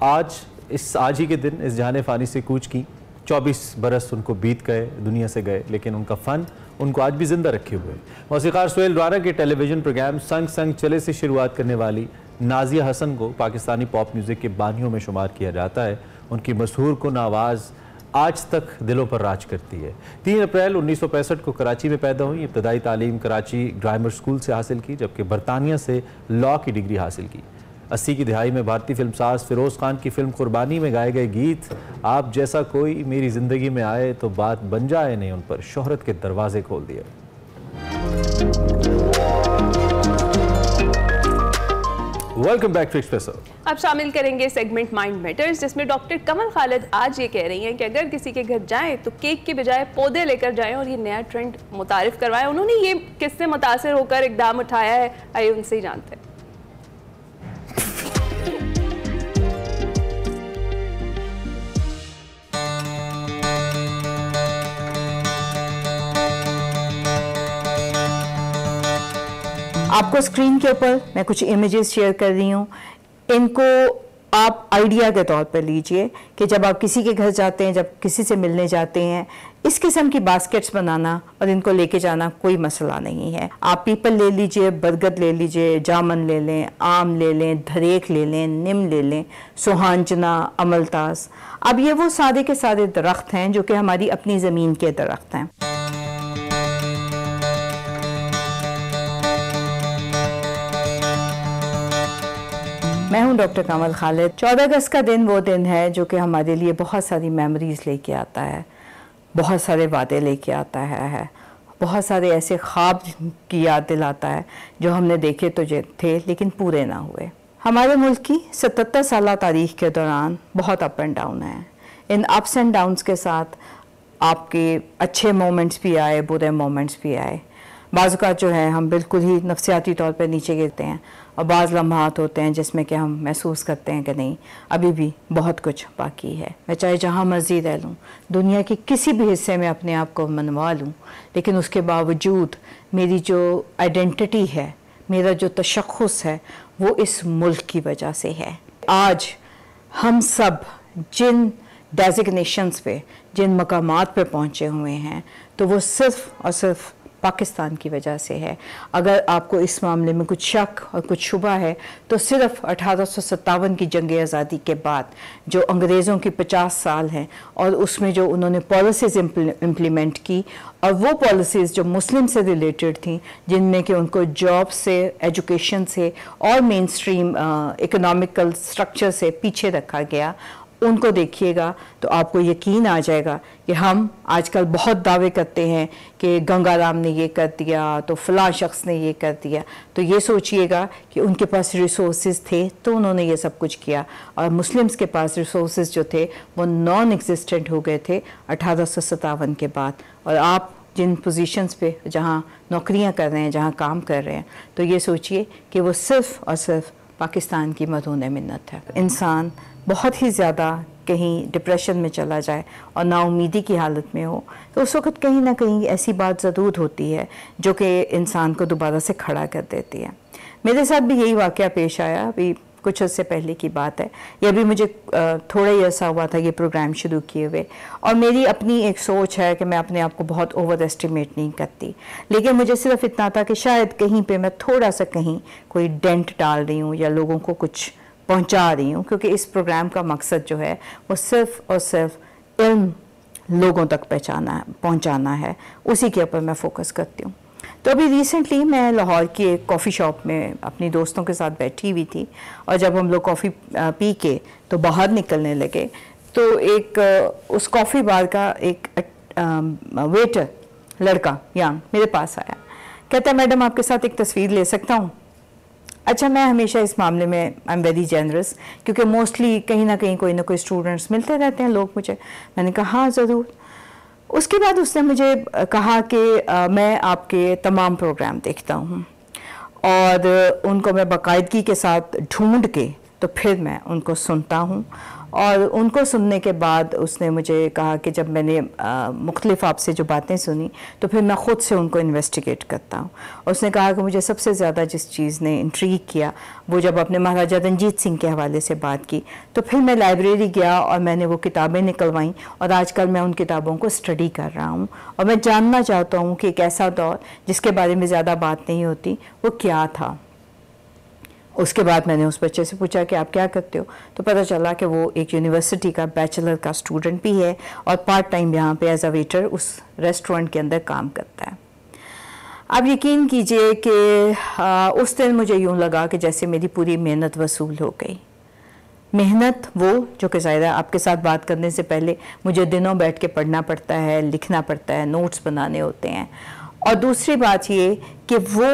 आज ही के दिन इस जहान फ़ानी से कूच की। 24 बरस उनको बीत गए, दुनिया से गए, लेकिन उनका फ़न उनको आज भी ज़िंदा रखे हुए। मौसीक़ार सुहेल राना के टेलीविज़न प्रोग्राम संग संग चले से शुरुआत करने वाली नाज़िया हसन को पाकिस्तानी पॉप म्यूज़िक के बानियों में शुमार किया जाता है। उनकी मशहूर कुन आवाज़ आज तक दिलों पर राज करती है। 3 अप्रैल 1965 को कराची में पैदा हुई। इब्तदाई तालीम कराची ग्रामर स्कूल से हासिल की, जबकि बरतानिया से लॉ की डिग्री हासिल की। 80 की दिहाई में भारतीय फिल्मसाज फिरोज़ खान की फिल्म कुर्बानी में गाए गए गीत आप जैसा कोई मेरी ज़िंदगी में आए तो बात बन जाए ने उन पर शोहरत के दरवाजे खोल दिए। Welcome back to Expresso. अब शामिल करेंगे सेगमेंट माइंड मैटर्स, जिसमें डॉक्टर कमल खालिद आज ये कह रही हैं कि अगर किसी के घर जाएं तो केक के बजाय पौधे लेकर जाएं और ये नया ट्रेंड मुतारिफ करवाएं। उन्होंने ये किससे मुतासिर होकर इकदाम उठाया है, आइए उनसे ही जानते हैं। आपको स्क्रीन के ऊपर मैं कुछ इमेजेस शेयर कर रही हूँ। इनको आप आइडिया के तौर पर लीजिए कि जब आप किसी के घर जाते हैं, जब किसी से मिलने जाते हैं, इस किस्म की बास्केट्स बनाना और इनको लेके जाना कोई मसला नहीं है। आप पीपल ले लीजिए, बरगद ले लीजिए, जामुन ले लें, आम ले लें, धरेक ले लें, नीम ले लें, सुहांजना, अमलतास। अब ये वो सारे के सारे दरख्त हैं जो कि हमारी अपनी ज़मीन के दरख्त हैं। मैं हूं डॉक्टर कमल खालिद। 14 अगस्त का दिन वो दिन है जो कि हमारे लिए बहुत सारी मेमोरीज़ लेके आता है, बहुत सारे वादे लेके आता है, बहुत सारे ऐसे ख्वाब की याद दिलाता है जो हमने देखे तो थे लेकिन पूरे ना हुए। हमारे मुल्क की 77 साल तारीख़ के दौरान बहुत अप एंड डाउन है। इन अप्स एंड डाउन्स के साथ आपके अच्छे मोमेंट्स भी आए, बुरे मोमेंट्स भी आए। बाज़ औक़ात जो है हम बिल्कुल ही नफ्सियाती तौर पर नीचे गिरते हैं और बाज़ लम्हात होते हैं जिसमें कि हम महसूस करते हैं कि नहीं, अभी भी बहुत कुछ बाकी है। मैं चाहे जहाँ मर्जी रह लूँ, दुनिया के किसी भी हिस्से में अपने आप को मनवा लूँ, लेकिन उसके बावजूद मेरी जो आइडेंटिटी है, मेरा जो तशख़्ख़ुस है, वो इस मुल्क की वजह से है। आज हम सब जिन डेजिग्नेशंस पे, जिन मकामात पे पहुँचे हुए हैं, तो वो सिर्फ़ और सिर्फ पाकिस्तान की वजह से है। अगर आपको इस मामले में कुछ शक और कुछ शुबा है तो सिर्फ 1857 की जंग आज़ादी के बाद जो अंग्रेज़ों की 50 साल हैं और उसमें जो उन्होंने पॉलिसीज़ इम्प्लीमेंट की, और वो पॉलिसीज़ जो मुस्लिम से रिलेटेड थी, जिनमें कि उनको जॉब से, एजुकेशन से और मेन स्ट्रीम इकोनॉमिकल स्ट्रक्चर से पीछे रखा गया, उनको देखिएगा तो आपको यकीन आ जाएगा कि हम आजकल बहुत दावे करते हैं कि गंगाराम ने ये कर दिया तो फ़लाँ शख्स ने ये कर दिया। तो ये सोचिएगा कि उनके पास रिसोर्सेज थे तो उन्होंने ये सब कुछ किया, और मुस्लिम्स के पास रिसोर्सेज जो थे वो नॉन एग्जिस्टेंट हो गए थे 1857 के बाद। और आप जिन पोजीशंस पे जहाँ नौकरियाँ कर रहे हैं, जहाँ काम कर रहे हैं, तो ये सोचिए कि वो सिर्फ़ और सिर्फ पाकिस्तान की मदून मिन्नत है। इंसान बहुत ही ज़्यादा कहीं डिप्रेशन में चला जाए और नाउमीदी की हालत में हो, तो उस वक्त कहीं ना कहीं ऐसी बात ज़रूर होती है जो कि इंसान को दोबारा से खड़ा कर देती है। मेरे साथ भी यही वाक़या पेश आया, अभी कुछ अर्से पहले की बात है। ये भी मुझे थोड़ा ही अर्सा हुआ था ये प्रोग्राम शुरू किए हुए, और मेरी अपनी एक सोच है कि मैं अपने आप को बहुत ओवर एस्टिमेट नहीं करती, लेकिन मुझे सिर्फ इतना था कि शायद कहीं पे मैं थोड़ा सा कहीं कोई डेंट डाल रही हूँ या लोगों को कुछ पहुँचा रही हूँ, क्योंकि इस प्रोग्राम का मकसद जो है वो सिर्फ और सिर्फ इल्म लोगों तक पहुँचाना है, उसी के ऊपर मैं फोकस करती हूँ। तो अभी रिसेंटली मैं लाहौर की एक कॉफ़ी शॉप में अपनी दोस्तों के साथ बैठी हुई थी, और जब हम लोग कॉफ़ी पी के तो बाहर निकलने लगे तो एक उस कॉफ़ी बार का एक वेटर लड़का यहाँ मेरे पास आया, कहता है मैडम आपके साथ एक तस्वीर ले सकता हूँ? अच्छा, मैं हमेशा इस मामले में आई एम वेरी जेनरस, क्योंकि मोस्टली कहीं ना कहीं कोई ना कोई स्टूडेंट्स मिलते रहते हैं लोग मुझे। मैंने कहा हाँ ज़रूर। उसके बाद उसने मुझे कहा कि मैं आपके तमाम प्रोग्राम देखता हूँ और उनको मैं बाकायदगी के साथ ढूंढ के तो फिर मैं उनको सुनता हूँ। और उनको सुनने के बाद उसने मुझे कहा कि जब मैंने मुख्तलिफ आपसे जो बातें सुनी तो फिर मैं ख़ुद से उनको इन्वेस्टिगेट करता हूँ। उसने कहा कि मुझे सबसे ज़्यादा जिस चीज़ ने इंट्रीग किया वो जब अपने महाराजा रंजीत सिंह के हवाले से बात की तो फिर मैं लाइब्रेरी गया और मैंने वो किताबें निकलवाईं और आजकल मैं उन किताबों को स्टडी कर रहा हूँ और मैं जानना चाहता हूँ कि एक ऐसा दौर जिसके बारे में ज़्यादा बात नहीं होती वो क्या था। उसके बाद मैंने उस बच्चे से पूछा कि आप क्या करते हो, तो पता चला कि वो एक यूनिवर्सिटी का बैचलर का स्टूडेंट भी है और पार्ट टाइम यहाँ पे एज अ वेटर उस रेस्टोरेंट के अंदर काम करता है। आप यकीन कीजिए कि उस दिन मुझे यूँ लगा कि जैसे मेरी पूरी मेहनत वसूल हो गई। मेहनत वो जो कि ज़ाहिर है आपके साथ बात करने से पहले मुझे दिनों बैठ के पढ़ना पड़ता है, लिखना पड़ता है, नोट्स बनाने होते हैं, और दूसरी बात ये कि वो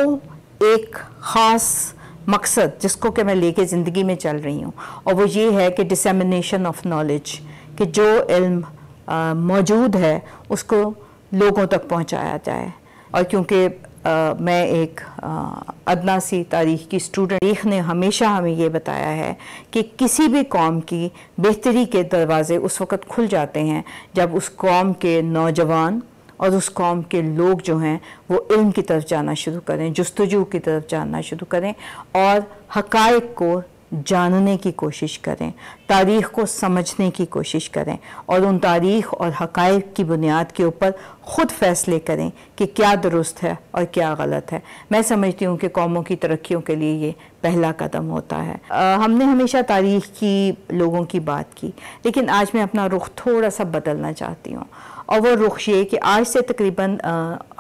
एक ख़ास मकसद जिसको कि मैं लेके ज़िंदगी में चल रही हूँ और वो ये है कि डिसेमिनेशन ऑफ नॉलेज, कि जो इल्म मौजूद है उसको लोगों तक पहुँचाया जाए। और क्योंकि मैं एक अदना सी तारीख़ की स्टूडेंट, तारीख़ ने हमेशा हमें ये बताया है कि किसी भी कौम की बेहतरी के दरवाज़े उस वक़्त खुल जाते हैं जब उस कौम के नौजवान और उस कौम के लोग जो हैं वो इल्म की तरफ जाना शुरू करें, जुस्तजू की तरफ जाना शुरू करें और हक़ाइक़ को जानने की कोशिश करें, तारीख़ को समझने की कोशिश करें और उन तारीख़ और हक़ाइक़ की बुनियाद के ऊपर ख़ुद फ़ैसले करें कि क्या दुरुस्त है और क्या गलत है। मैं समझती हूँ कि कौमों की तरक्कियों के लिए ये पहला कदम होता है। हमने हमेशा तारीख़ की, लोगों की बात की, लेकिन आज मैं अपना रुख थोड़ा सा बदलना चाहती हूँ और वो रुख ये कि आज से तकरीबन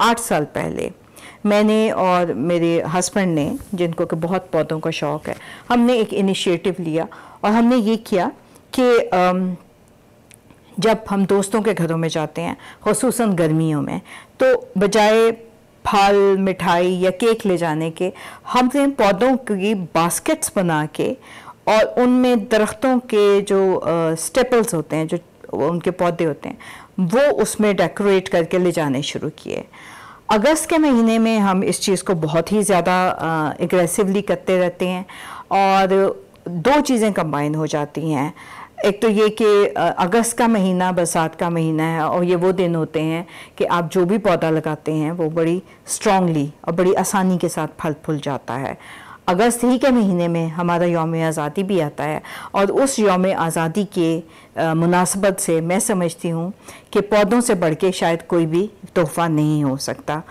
8 साल पहले मैंने और मेरे हस्बैंड ने, जिनको कि बहुत पौधों का शौक़ है, हमने एक इनिशिएटिव लिया और हमने ये किया कि जब हम दोस्तों के घरों में जाते हैं ख़ुसूसन गर्मियों में, तो बजाय फल, मिठाई या केक ले जाने के हमने पौधों की बास्केट्स बना के और उनमें दरख्तों के जो स्टेपल्स होते हैं, जो उनके पौधे होते हैं, वो उसमें डेकोरेट करके ले जाने शुरू किए। अगस्त के महीने में हम इस चीज़ को बहुत ही ज़्यादा एग्रेसिवली करते रहते हैं और 2 चीज़ें कंबाइन हो जाती हैं। एक तो ये कि अगस्त का महीना बरसात का महीना है और ये वो दिन होते हैं कि आप जो भी पौधा लगाते हैं वो बड़ी स्ट्रांगली और बड़ी आसानी के साथ फल फूल जाता है। अगस्त ही के महीने में हमारा यौम आज़ादी भी आता है और उस यौम आज़ादी के मुनासबत से मैं समझती हूँ कि पौधों से बढ़ के शायद कोई भी तोहफ़ा नहीं हो सकता।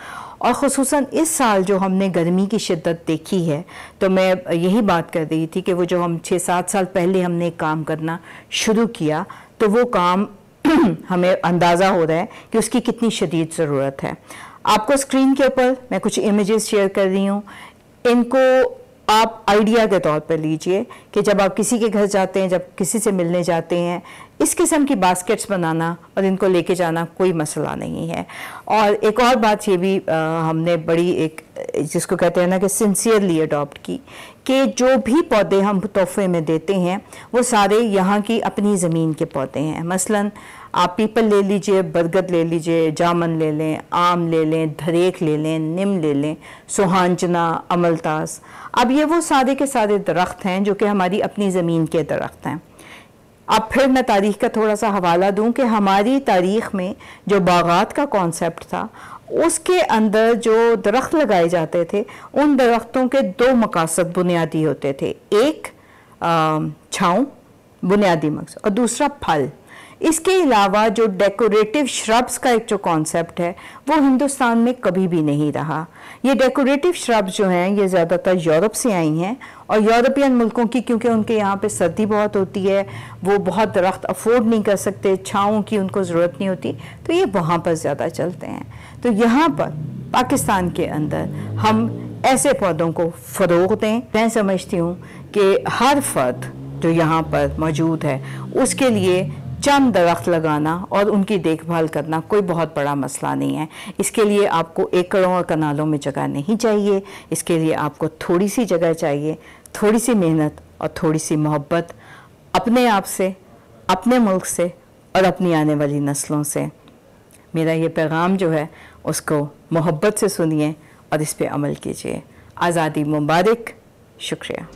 और ख़ुसूसन इस साल जो हमने गर्मी की शिद्दत देखी है, तो मैं यही बात कर रही थी कि वो जो हम 6-7 साल पहले हमने काम करना शुरू किया, तो वो काम हमें अंदाज़ा हो रहा है कि उसकी कितनी शदीद ज़रूरत है। आपको स्क्रीन के ऊपर मैं कुछ इमेजेस शेयर कर रही हूँ, इनको आप आइडिया के तौर पर लीजिए कि जब आप किसी के घर जाते हैं, जब किसी से मिलने जाते हैं, इस किस्म की बास्केट्स बनाना और इनको लेके जाना कोई मसला नहीं है। और एक और बात ये भी हमने बड़ी एक जिसको कहते हैं ना कि सिंसियरली अडॉप्ट की, कि जो भी पौधे हम तोहफे में देते हैं वो सारे यहाँ की अपनी ज़मीन के पौधे हैं। मसलन आप पीपल ले लीजिए, बरगद ले लीजिए, जामन ले लें, आम ले लें, धरेक ले लें, नीम ले लें, सुहांजना, अमलतास। अब ये वो सारे के सारे दरख्त हैं जो कि हमारी अपनी ज़मीन के दरख्त हैं। अब फिर मैं तारीख़ का थोड़ा सा हवाला दूं कि हमारी तारीख़ में जो बागात का कॉन्सेप्ट था, उसके अंदर जो दरख्त लगाए जाते थे, उन दरख्तों के 2 मकासद बुनियादी होते थे। एक छाँव, बुनियादी मकसद, और दूसरा फल। इसके अलावा जो डेकोरेटिव श्रब्स का एक जो कॉन्सेप्ट है वो हिंदुस्तान में कभी भी नहीं रहा। ये डेकोरेटिव श्रब्स जो हैं ये ज़्यादातर यूरोप से आई हैं और यूरोपियन मुल्कों की, क्योंकि उनके यहाँ पे सर्दी बहुत होती है, वो बहुत दरख्त अफोर्ड नहीं कर सकते, छाँव की उनको ज़रूरत नहीं होती, तो ये वहाँ पर ज़्यादा चलते हैं। तो यहाँ पर पाकिस्तान के अंदर हम ऐसे पौधों को फ़रोग़ दें। मैं समझती हूँ कि हर फर्द जो यहाँ पर मौजूद है उसके लिए चंद दरख्त लगाना और उनकी देखभाल करना कोई बहुत बड़ा मसला नहीं है। इसके लिए आपको एकड़ों और कनालों में जगह नहीं चाहिए। इसके लिए आपको थोड़ी सी जगह चाहिए, थोड़ी सी मेहनत और थोड़ी सी मोहब्बत अपने आप से, अपने मुल्क से और अपनी आने वाली नस्लों से। मेरा ये पैगाम जो है उसको मोहब्बत से सुनिए और इस पे अमल कीजिए। आज़ादी मुबारक। शुक्रिया।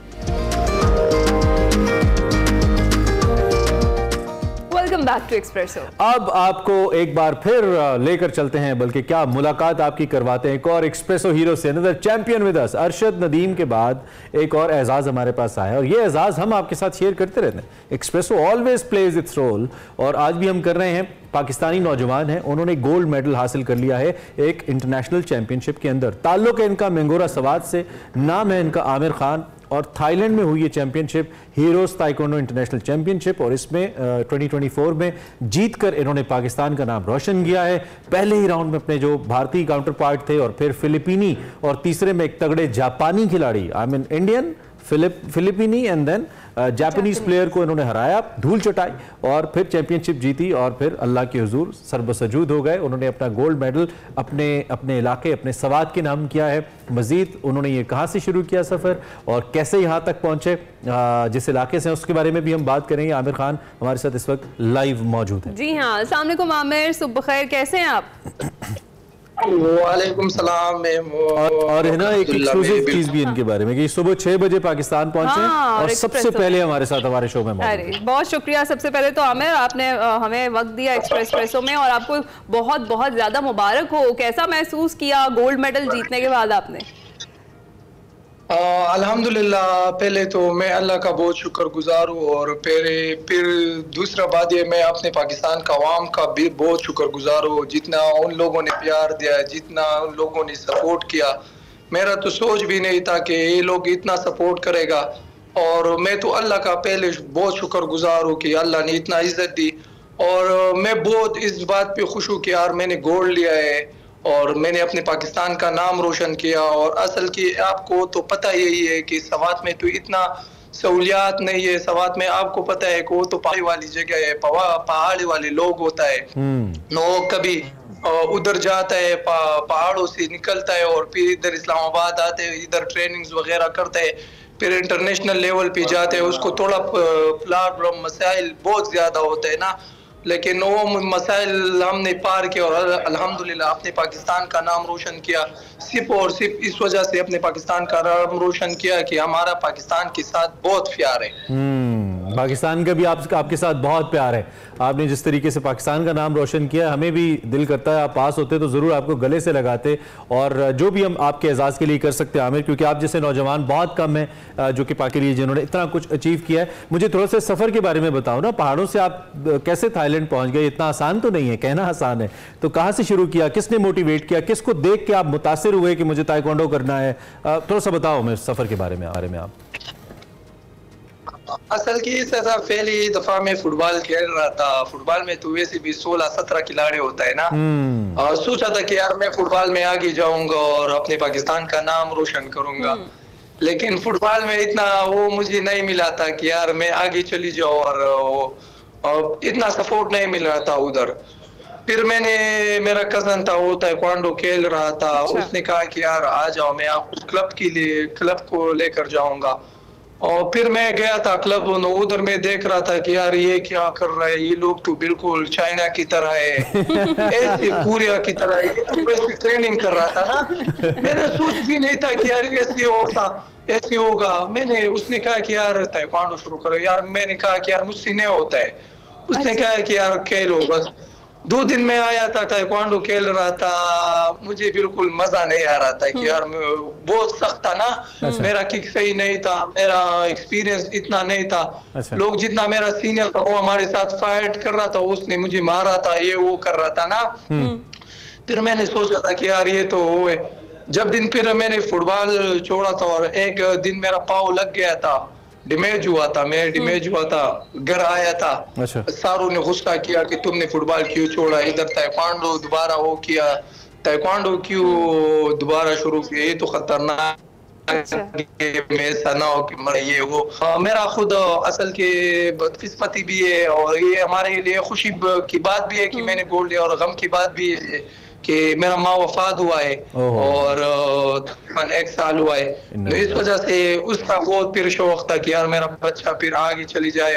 Welcome back to Expresso. अब आपको एक बार फिर लेकर चलते हैं, बल्कि क्या मुलाकात आपकी करवाते हैं एक और एक्सप्रेसो हीरो से। Another champion with us. Arshad Nadeem के बाद एक और एजाज हमारे पास आया और ये एजाज हम आपके साथ शेयर करते रहते हैं। Expresso always plays its role और आज भी हम कर रहे हैं। पाकिस्तानी नौजवान हैं, उन्होंने गोल्ड मेडल हासिल कर लिया है एक इंटरनेशनल चैंपियनशिप के अंदर। ताल्लुक है इनका मेंगोरा सवात से, नाम है इनका आमिर खान और थाईलैंड में हुई ये championship heroes taekwondo international championship और इसमें 2024 में जीतकर इन्होंने पाकिस्तान का नाम रोशन किया है। पहले ही राउंड में अपने जो भारतीय काउंटर पार्ट थे और फिर फिलिपीनी और तीसरे में एक तगड़े जापानी खिलाड़ी, आई मीन इंडियन फिलिपीनी एंड देन जापानीज प्लेयर को इन्होंने हराया, धूल चटाई और फिर चैंपियनशिप जीती और फिर अल्लाह के हुजूर सरबसजूद हो गए। उन्होंने अपना गोल्ड मेडल अपने इलाके, अपने सवात के नाम किया है। मजीद उन्होंने ये कहाँ से शुरू किया सफ़र और कैसे यहाँ तक पहुँचे, जिस इलाके से उसके बारे में भी हम बात करेंगे। आमिर खान हमारे साथ इस वक्त लाइव मौजूद है। जी हाँ, अस्सलाम वालेकुम आमिर, सुबह खैर, कैसे हैं आप? वालेकुम सलाम। और है ना एक एक्सक्लूसिव चीज भी इनके बारे में कि सुबह 6 बजे पाकिस्तान पहुंचे और सबसे पहले हमारे साथ हमारे शो में मौजूद। अरे बहुत शुक्रिया। सबसे पहले तो आमिर आपने हमें वक्त दिया एक्सप्रेसो में और आपको बहुत बहुत ज्यादा मुबारक हो। कैसा महसूस किया गोल्ड मेडल जीतने के बाद आपने? अल्हम्दुलिल्लाह, पहले तो मैं अल्लाह का बहुत शुक्रगुजार हूँ और फिर दूसरा बात ये मैं अपने पाकिस्तान का अवाम का भी बहुत शुक्रगुजार हूँ। जितना उन लोगों ने प्यार दिया, जितना उन लोगों ने सपोर्ट किया, मेरा तो सोच भी नहीं था कि ये लोग इतना सपोर्ट करेगा। और मैं तो अल्लाह का पहले बहुत शुक्रगुजार हूँ कि अल्लाह ने इतना इज्जत दी और मैं बहुत इस बात पे खुश हूँ कि यार मैंने गोल्ड लिया है और मैंने अपने पाकिस्तान का नाम रोशन किया। और असल की आपको तो पता यही है कि सवात में तो इतना सहूलियात नहीं है। सवात में आपको पता है कि वो तो पहाड़ी वाली जगह है, पहाड़ी वाले लोग होता है, नो कभी उधर जाता है, पहाड़ों से निकलता है और फिर इधर इस्लामाबाद आते हैं, इधर ट्रेनिंग्स वगैरह करते हैं, फिर इंटरनेशनल लेवल पे जाते हैं। उसको थोड़ा प्रॉब्लम मसाइल बहुत ज्यादा होता है ना, लेकिन वो मसाइल हमने पार किया और अल्हम्दुलिल्लाह अपने पाकिस्तान का नाम रोशन किया। सिर्फ और सिर्फ इस वजह से अपने पाकिस्तान का नाम रोशन किया कि हमारा पाकिस्तान के साथ बहुत प्यार है। पाकिस्तान का भी आपके साथ बहुत प्यार है। आपने जिस तरीके से पाकिस्तान का नाम रोशन किया, हमें भी दिल करता है आप पास होते तो ज़रूर आपको गले से लगाते और जो भी हम आपके एजाज़ के लिए कर सकते हैं आमिर, क्योंकि आप जैसे नौजवान बहुत कम हैं जो कि पाक के लिए जिन्होंने इतना कुछ अचीव किया है। मुझे थोड़ा सा सफ़र के बारे में बताओ ना, पहाड़ों से आप कैसे थाईलैंड पहुँच गए? इतना आसान तो नहीं है, कहना आसान है, तो कहाँ से शुरू किया, किसने मोटिवेट किया, किसको देख के आप मुतासिर हुए कि मुझे ताइक्वांडो करना है? थोड़ा सा बताओ हमें सफ़र के बारे में आप। असल की ऐसा पहली दफा मैं फुटबॉल खेल रहा था। फुटबॉल में तो वैसे भी 16-17 खिलाड़ी होता है ना, और सोचा था कि यार मैं फुटबॉल में आगे जाऊंगा और अपने पाकिस्तान का नाम रोशन करूंगा। लेकिन फुटबॉल में इतना वो मुझे नहीं मिला था कि यार मैं आगे चली जाऊं और इतना सपोर्ट नहीं मिल रहा था उधर। फिर मेरा कजन था, वो ताइक्वांडो खेल रहा था, उसने कहा कि यार आ जाओ, मैं आपको क्लब को लेकर जाऊंगा। और फिर मैं गया था क्लब, उधर मैं देख रहा था कि यार ये क्या कर रहा है, ये लोग तो बिल्कुल चाइना की तरह है, ऐसे कोरिया की तरह है, ऐसे ट्रेनिंग कर रहा था ना। मैंने सोच भी नहीं था कि यार ऐसे होगा। उसने कहा कि यार ताइक्वांडो शुरू करो यार। मैंने कहा कि यार मुझसे नहीं होता है। उसने कहा कि यार खेलो बस। 2 दिन में आया था, ताइक्वांडो खेल रहा था, मुझे बिल्कुल मजा नहीं आ रहा था कि यार बहुत सख्त था ना, मेरा किक सही नहीं था, मेरा एक्सपीरियंस इतना नहीं था। लोग जितना मेरा सीनियर था वो हमारे साथ फाइट कर रहा था, उसने मुझे मारा था, ये वो कर रहा था ना। फिर मैंने सोचा था कि यार ये तो वो है। फिर मैंने फुटबॉल छोड़ा था और एक दिन मेरा पाँव लग गया था, डैमेज हुआ था, घर आया था। सारों ने गुस्सा किया कि तुमने फुटबॉल क्यों छोड़ा, इधर ताइक्वांडो दोबारा वो किया, ताइक्वांडो क्यों दोबारा शुरू किया, ये तो खतरनाक में सना हो कि ये वो मेरा खुद असल के किस्मती भी है और ये हमारे लिए खुशी की बात भी है कि मैंने गोल्ड लिया और गम की बात भी है कि मेरा माँ वफात हुआ है और 1 साल हुआ है, तो इस वजह से उसका बहुत फिर शौक था कि यार मेरा बच्चा फिर आगे चली जाए।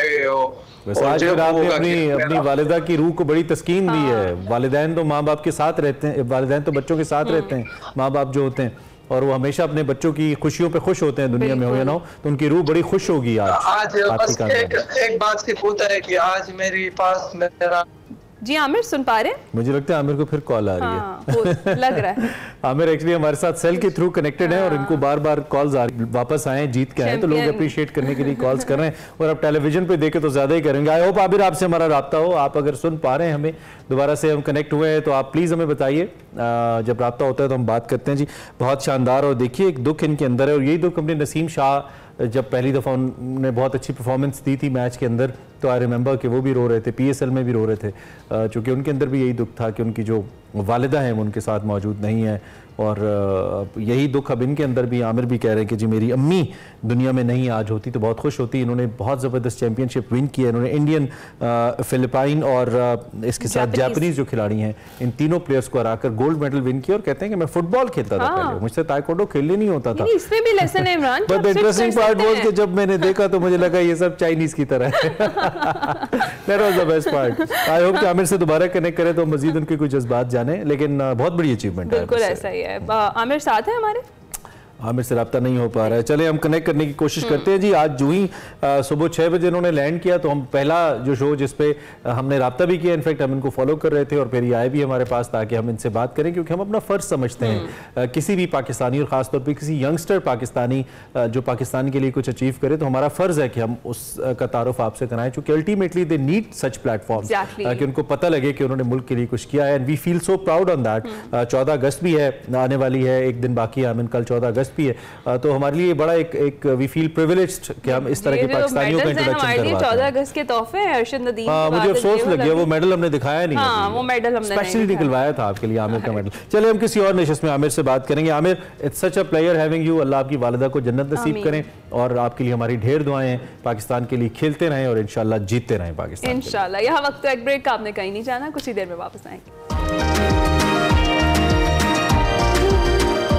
वैसे आज फिर आपने अपनी वालिदा की रूह को बड़ी तस्कीन दी है। वालिदैन तो माँ बाप के साथ रहते हैं, वालिदैन तो बच्चों के साथ रहते हैं, माँ बाप जो होते हैं, और वो हमेशा अपने बच्चों की खुशियों पे खुश होते हैं, दुनिया में हो या ना हो, तो उनकी रूह बड़ी खुश होगी आज बस एक बात सिर्फ होता है कि आज मेरे पास मेरा जी आमिर सुन पा रहे हैं? मुझे लगता है आमिर को फिर कॉल आ रही है। लग रहा है आमिर एक्चुअली हमारे साथ सेल के थ्रू कनेक्टेड है और इनको बार बार कॉल्स आ रही, वापस आए जीत के आए, तो लोग अप्रिशिएट करने के लिए कॉल्स कर रहे हैं और अब टेलीविजन पे देखे तो ज्यादा ही करेंगे। आई होप आमिर आपसे हमारा राब्ता हो, आप अगर सुन पा रहे हैं हमें, दोबारा से हम कनेक्ट हुए हैं तो आप प्लीज हमें बताइए, जब राब्ता होता है तो हम बात करते हैं जी। बहुत शानदार, और देखिए एक दुख इनके अंदर है और यही दुख अपने नसीम शाह जब पहली दफ़ा उन्होंने बहुत अच्छी परफॉर्मेंस दी थी मैच के अंदर, तो आई रिमेंबर कि वो भी रो रहे थे, PSL में भी रो रहे थे, चूँकि उनके अंदर भी यही दुख था कि उनकी जो वालिदा हैं वो उनके साथ मौजूद नहीं है, और यही दुख अब इनके अंदर भी। आमिर भी कह रहे हैं कि जी मेरी अम्मी दुनिया में नहीं आज होती तो बहुत खुश होती। इन्होंने बहुत ज़बरदस्त चैम्पियनशिप विन की है, इन्होंने इंडियन, फिलिपाइन और इसके साथ जापानीज जो खिलाड़ी हैं, इन तीनों प्लेयर्स को हराकर गोल्ड मेडल विन किया, और कहते हैं कि मैं फुटबॉल खेलता था पहले, मुझसे ताइक्वांडो खेलने नहीं होता था। इसमें भी लेसन है Imran. But interesting part was कि जब मैंने देखा तो मुझे लगा ये सब चाइनीज की तरह है। That was the best part. I hope कि आमिर से दोबारा कनेक्ट करें तो मजीद उनके कुछ जज्बात जाने, लेकिन बहुत बड़ी अचीवमेंट है। बिल्कुल ऐसा ही है। आमिर साथ है हमारे? आमिर से रब्ता नहीं हो पा रहा है, चले हम कनेक्ट करने की कोशिश करते हैं जी। आज जो ही सुबह 6 बजे उन्होंने लैंड किया तो हम पहला जो शो जिस पे हमने रब्ता भी किया, इनफैक्ट हम इनको फॉलो कर रहे थे और फिर ये आए भी हमारे पास ताकि हम इनसे बात करें, क्योंकि हम अपना फ़र्ज समझते हैं किसी भी पाकिस्तानी और ख़ासतौर पर किसी यंगस्टर पाकिस्तानी जो पाकिस्तान के लिए कुछ अचीव करे, तो हमारा फ़र्ज़ है कि हम उसका तारुफ आपसे कराएं, चूँकि ultimately they need such platform कि उनको पता लगे कि उन्होंने मुल्क के लिए कुछ किया है, and we feel so proud on that. 14 अगस्त भी है, आने वाली है, एक दिन बाकी है, आई मीन कल 14 अगस्त भी है, तो हमारे लिए बड़ा एक वी फील प्रिविलेज्ड कि हम इस तरह के पाकिस्तानियों का इंट्रोडक्शन करवाते हैं। 14 अगस्त के तोहफे हैं अर्शद नदीम। मुझे अफसोस लग गया वो मेडल हमने दिखाया नहीं। हाँ, वो मेडल हमने स्पेशली निकलवाया था आपके लिए आमिर का मेडल। चलिए हम किसी और नशिस्त में आमिर से बात करेंगे। Aamir, it's such a player having you, अल्लाह आपकी वालिदा को जन्नत नसीब करें और आपके लिए हमारी ढेर दुआएं हैं। पाकिस्तान के लिए खेलते रहें और इंशाल्लाह जीतते रहें पाकिस्तान इंशाल्लाह। यहाँ वक्त एक ब्रेक का, आपने कहीं नहीं जाना, कुछ ही देर में वापस आएंगे।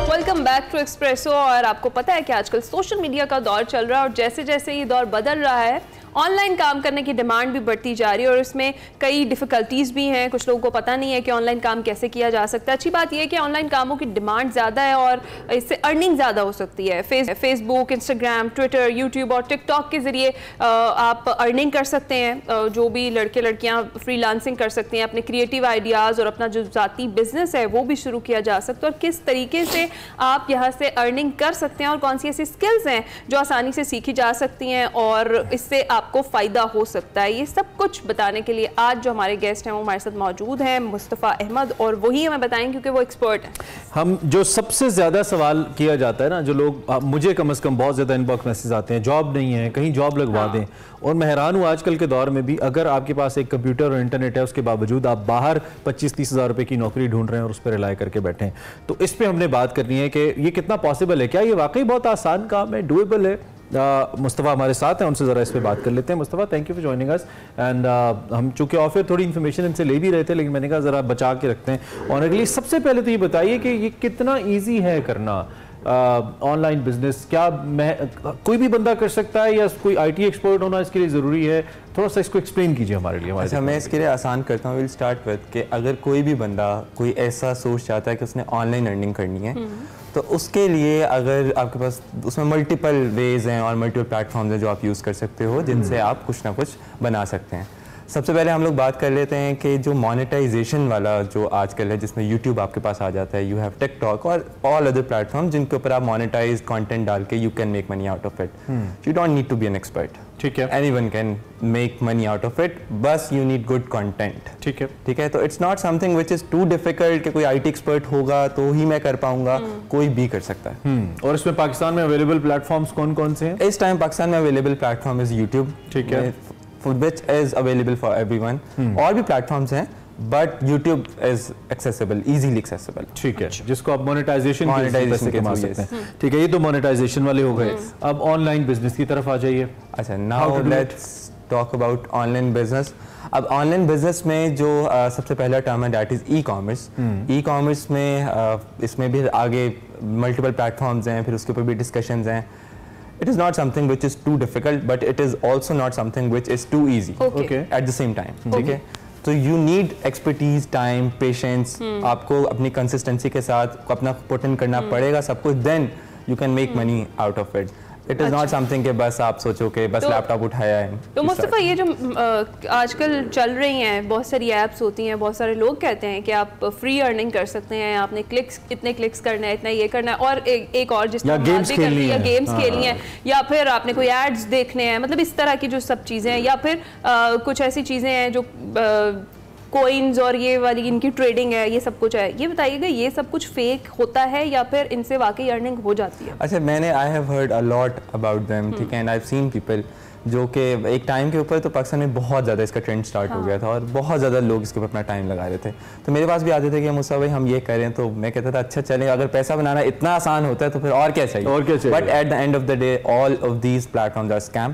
Welcome back to Expresso. और आपको पता है कि आजकल सोशल मीडिया का दौर चल रहा है और जैसे जैसे ये दौर बदल रहा है, ऑनलाइन काम करने की डिमांड भी बढ़ती जा रही है और इसमें कई डिफ़िकल्टीज़ भी हैं। कुछ लोगों को पता नहीं है कि ऑनलाइन काम कैसे किया जा सकता है। अच्छी बात यह है कि ऑनलाइन कामों की डिमांड ज़्यादा है और इससे अर्निंग ज़्यादा हो सकती है। फेसबुक, इंस्टाग्राम, ट्विटर, यूट्यूब और टिकटॉक के ज़रिए आप अर्निंग कर सकते हैं। जो भी लड़के लड़कियाँ फ्रीलांसिंग कर सकते हैं, अपने क्रिएटिव आइडियाज़ और अपना जो ज़ाती बिजनेस है वो भी शुरू किया जा सकता है। और किस तरीके से आप यहाँ से अर्निंग कर सकते हैं और कौन सी ऐसी स्किल्स हैं जो आसानी से सीखी जा सकती हैं और इससे आपको फ़ायदा हो सकता है, ये सब कुछ बताने के लिए आज जो हमारे गेस्ट हैं वो हमारे साथ मौजूद हैं, मुस्तफ़ा अहमद, और वही हमें बताएंगे क्योंकि वो एक्सपर्ट हैं। हम जो सबसे ज़्यादा सवाल किया जाता है ना, जो लोग, मुझे कम से कम बहुत ज़्यादा इनबॉक्स मैसेज आते हैं, जॉब नहीं है, कहीं जॉब लगवा दें। और मैं हैरान हूँ आजकल के दौर में भी, अगर आपके पास एक कंप्यूटर और इंटरनेट है, उसके बावजूद आप बाहर 25-30 हज़ार रुपये की नौकरी ढूंढ रहे हैं और उस पर रिलाई करके बैठे हैं। तो इस पर हमने बात करनी है कि ये कितना पॉसिबल है, क्या ये वाकई बहुत आसान काम है, डूएबल है। मुस्तफ़ा हमारे साथ हैं, उनसे ज़रा इस पर बात कर लेते हैं। Mustafa, thank you for joining us. And हम चूँकि ऑफिस थोड़ी इन्फॉर्मेशन इनसे ले भी रहे थे, लेकिन मैंने कहा ज़रा बचा के रखते हैं ऑनरली। सबसे पहले तो ये बताइए कि ये कितना ईजी है करना ऑनलाइन बिजनेस? क्या कोई भी बंदा कर सकता है या कोई IT एक्सपर्ट होना इसके लिए ज़रूरी है? थोड़ा सा इसको एक्सप्लेन कीजिए हमारे लिए। अच्छा, मैं इसके लिए आसान करता हूँ। विल स्टार्ट विद कि अगर कोई भी बंदा कोई ऐसा सोच चाहता है कि उसने ऑनलाइन अर्निंग करनी है, तो उसके लिए अगर आपके पास उसमें मल्टीपल वेज हैं और मल्टीपल प्लेटफॉर्म्स हैं जो आप यूज़ कर सकते हो, जिनसे आप कुछ ना कुछ बना सकते हैं। सबसे पहले हम लोग बात कर लेते हैं कि जो मोनेटाइजेशन वाला जो आजकल है, जिसमें यूट्यूब आपके पास आ जाता है, यू हैव टिकटॉक और ऑल अदर प्लेटफॉर्म जिनके ऊपर आप मोनेटाइज कंटेंट डाल के you can make money out of it. You don't need to be an expert, ठीक है, anyone can make money out of it, बस यू नीड गुड कंटेंट। ठीक है, ठीक है। तो it's not something which is too difficult कि कोई IT एक्सपर्ट होगा तो ही मैं कर पाऊंगा, कोई भी कर सकता है। और इसमें पाकिस्तान में अवेलेबल प्लेटफॉर्म्स कौन कौन से हैं? इस टाइम पाकिस्तान में अवेलेबल प्लेटफॉर्म इज यूट्यूब, ठीक है, which is available for everyone। और भी प्लेटफॉर्म्स हैं but YouTube is accessible, easily accessible. ठीक है, जिसको आप मोनेटाइजेशन पैसे कमा सकते हैं। ठीक है, ये तो मोनेटाइजेशन वाले हो गए। अब ऑनलाइन बिजनेस की तरफ आ जाइए। अच्छा, now let's talk about online business. अब ऑनलाइन बिजनेस में जो सबसे पहला टर्म है that is e commerce. E commerce में इसमें भी आगे मल्टीपल प्लेटफॉर्म्स हैं, फिर उसके ऊपर भी डिस्कशंस हैं। It is not something which is too difficult, but it is also not something which is too easy. Okay. At the same time. ठीक है, तो you need expertise, time, patience. आपको अपनी consistency के साथ अपना put in करना पड़ेगा सब कुछ, then you can make money out of it. It is not something कि बस आप सोचो कि बस लैपटॉप उठाया है। तो मुस्तफ़ा, ये जो आजकल चल रही हैं बहुत सारी ऐप्स होती हैं, बहुत सारे लोग कहते हैं कि आप फ्री अर्निंग कर सकते हैं, आपने इतने क्लिक्स करना है, इतना ये करना है, और एक और जिसमें गेम्स खेलनी है, गेम्स खेलनी है, या फिर आपने कोई एड्स देखने हैं, मतलब इस तरह की जो सब चीज़ें हैं, या फिर कुछ ऐसी चीज़ें हैं जो कोइंस और ये वाली इनकी ट्रेडिंग है, ये सब कुछ है। ये बताइएगा, ये सब कुछ फेक होता है या फिर इनसे वाकई अर्निंग हो जाती है? अच्छा, मैंने I have heard a lot about them, ठीक है, and I have seen people जो कि एक टाइम के ऊपर तो पाकिस्तान में बहुत ज़्यादा इसका ट्रेंड स्टार्ट हो गया था और बहुत ज़्यादा लोग इसके ऊपर अपना टाइम लगा रहे थे। तो मेरे पास भी आते थे कि मुस्सा भाई हम ये करें, तो मैं कहता था अच्छा चलें, अगर पैसा बनाना इतना आसान होता है तो फिर और क्या चाहिए, और क्या चाहिए। But at the end of the day all of these platforms are scam.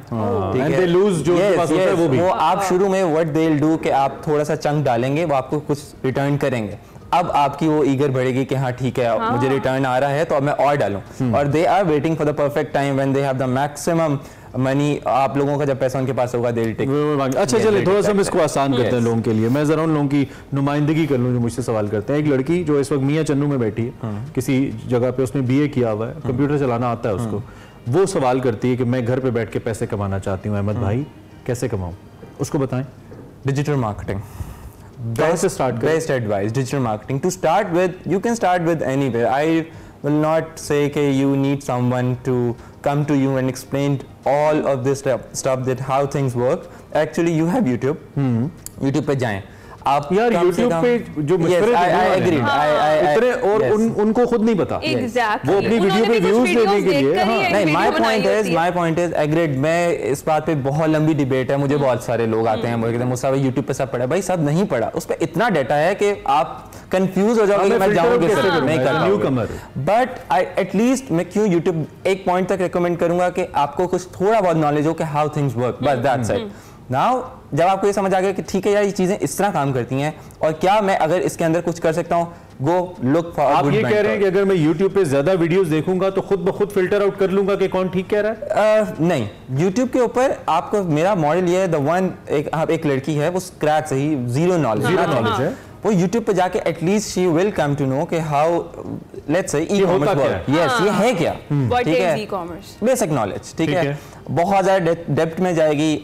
वो आप शुरू में व्हाट दे विल डू कि आप थोड़ा सा चंक डालेंगे, वो आपको कुछ रिटर्न करेंगे। अब आपकी वो ईगर बढ़ेगी कि हाँ ठीक है, मुझे रिटर्न आ रहा है तो अब मैं और डालूं, और they are waiting for the perfect time when they have the maximum money. आप लोगों का जब पैसा उनके पास होगा दे विल टेक। अच्छा चलिए, थोड़ा सा हम इसको आसान करते हैं लोगों के लिए। मैं जरा उन लोगों की नुमाइंदगी कर लूँ जो मुझसे सवाल करते हैं। एक लड़की जो इस वक्त मियां चन्नू में बैठी है, किसी जगह पे उसने BA किया हुआ है, कंप्यूटर चलाना आता है उसको, वो सवाल करती है कि मैं घर पे बैठ के पैसे कमाना चाहती हूँ, अहमद भाई कैसे कमाऊँ? उसको बताएं। Digital marketing, best advice, digital marketing. To start with, you can start with anywhere. I will not say that you need someone to come to you and explain all of this stuff that how things work. Actually, you have YouTube. YouTube पे जाएं आप यार, YouTube पे जो उनको खुद नहीं पता, exactly. वो अपनी वीडियो पे व्यूज लेने के लिए। नहीं, my point is एग्रीड। मैं इस बात पे बहुत लंबी डिबेट है, मुझे बहुत सारे लोग आते हैं बोलते हैं मुस्सा भाई YouTube पे सब पढ़ा, भाई सब नहीं पढ़ा, उस पे इतना डाटा है कि आप कंफ्यूज हो जाओगे मैं जाऊंगा नहीं कर, बट आई एटलीस्ट मैं क्यों YouTube एक पॉइंट तक रिकमेंड करूंगा कि आपको कुछ थोड़ा बहुत नॉलेज हो कि हाउ थिंग्स वर्क, बस दैट्स इट। नाउ जब आपको ये समझ आ गया कि ठीक है यार ये चीजें इस तरह काम करती हैं और क्या मैं अगर इसके अंदर कुछ कर सकता हूँ, गो लुक फॉर। आप ये कह रहे हैं कि अगर मैं YouTube पे ज्यादा वीडियोस देखूंगा तो खुद ब खुद फिल्टर आउट कर लूंगा कि कौन ठीक कह रहा है? नहीं, YouTube के ऊपर आपको मेरा मॉडल ये है, द वन एक लड़की है वो स्क्रैच से ही जीरो नॉलेज है, वो YouTube पे जाके at least she will come to know कि हाउ लेट्स से ई-कॉमर्स वर्क। यस, ये है क्या, ठीक है, बेसिक नॉलेज, ठीक है, बहुत ज्यादा डेप्थ में जाएगी।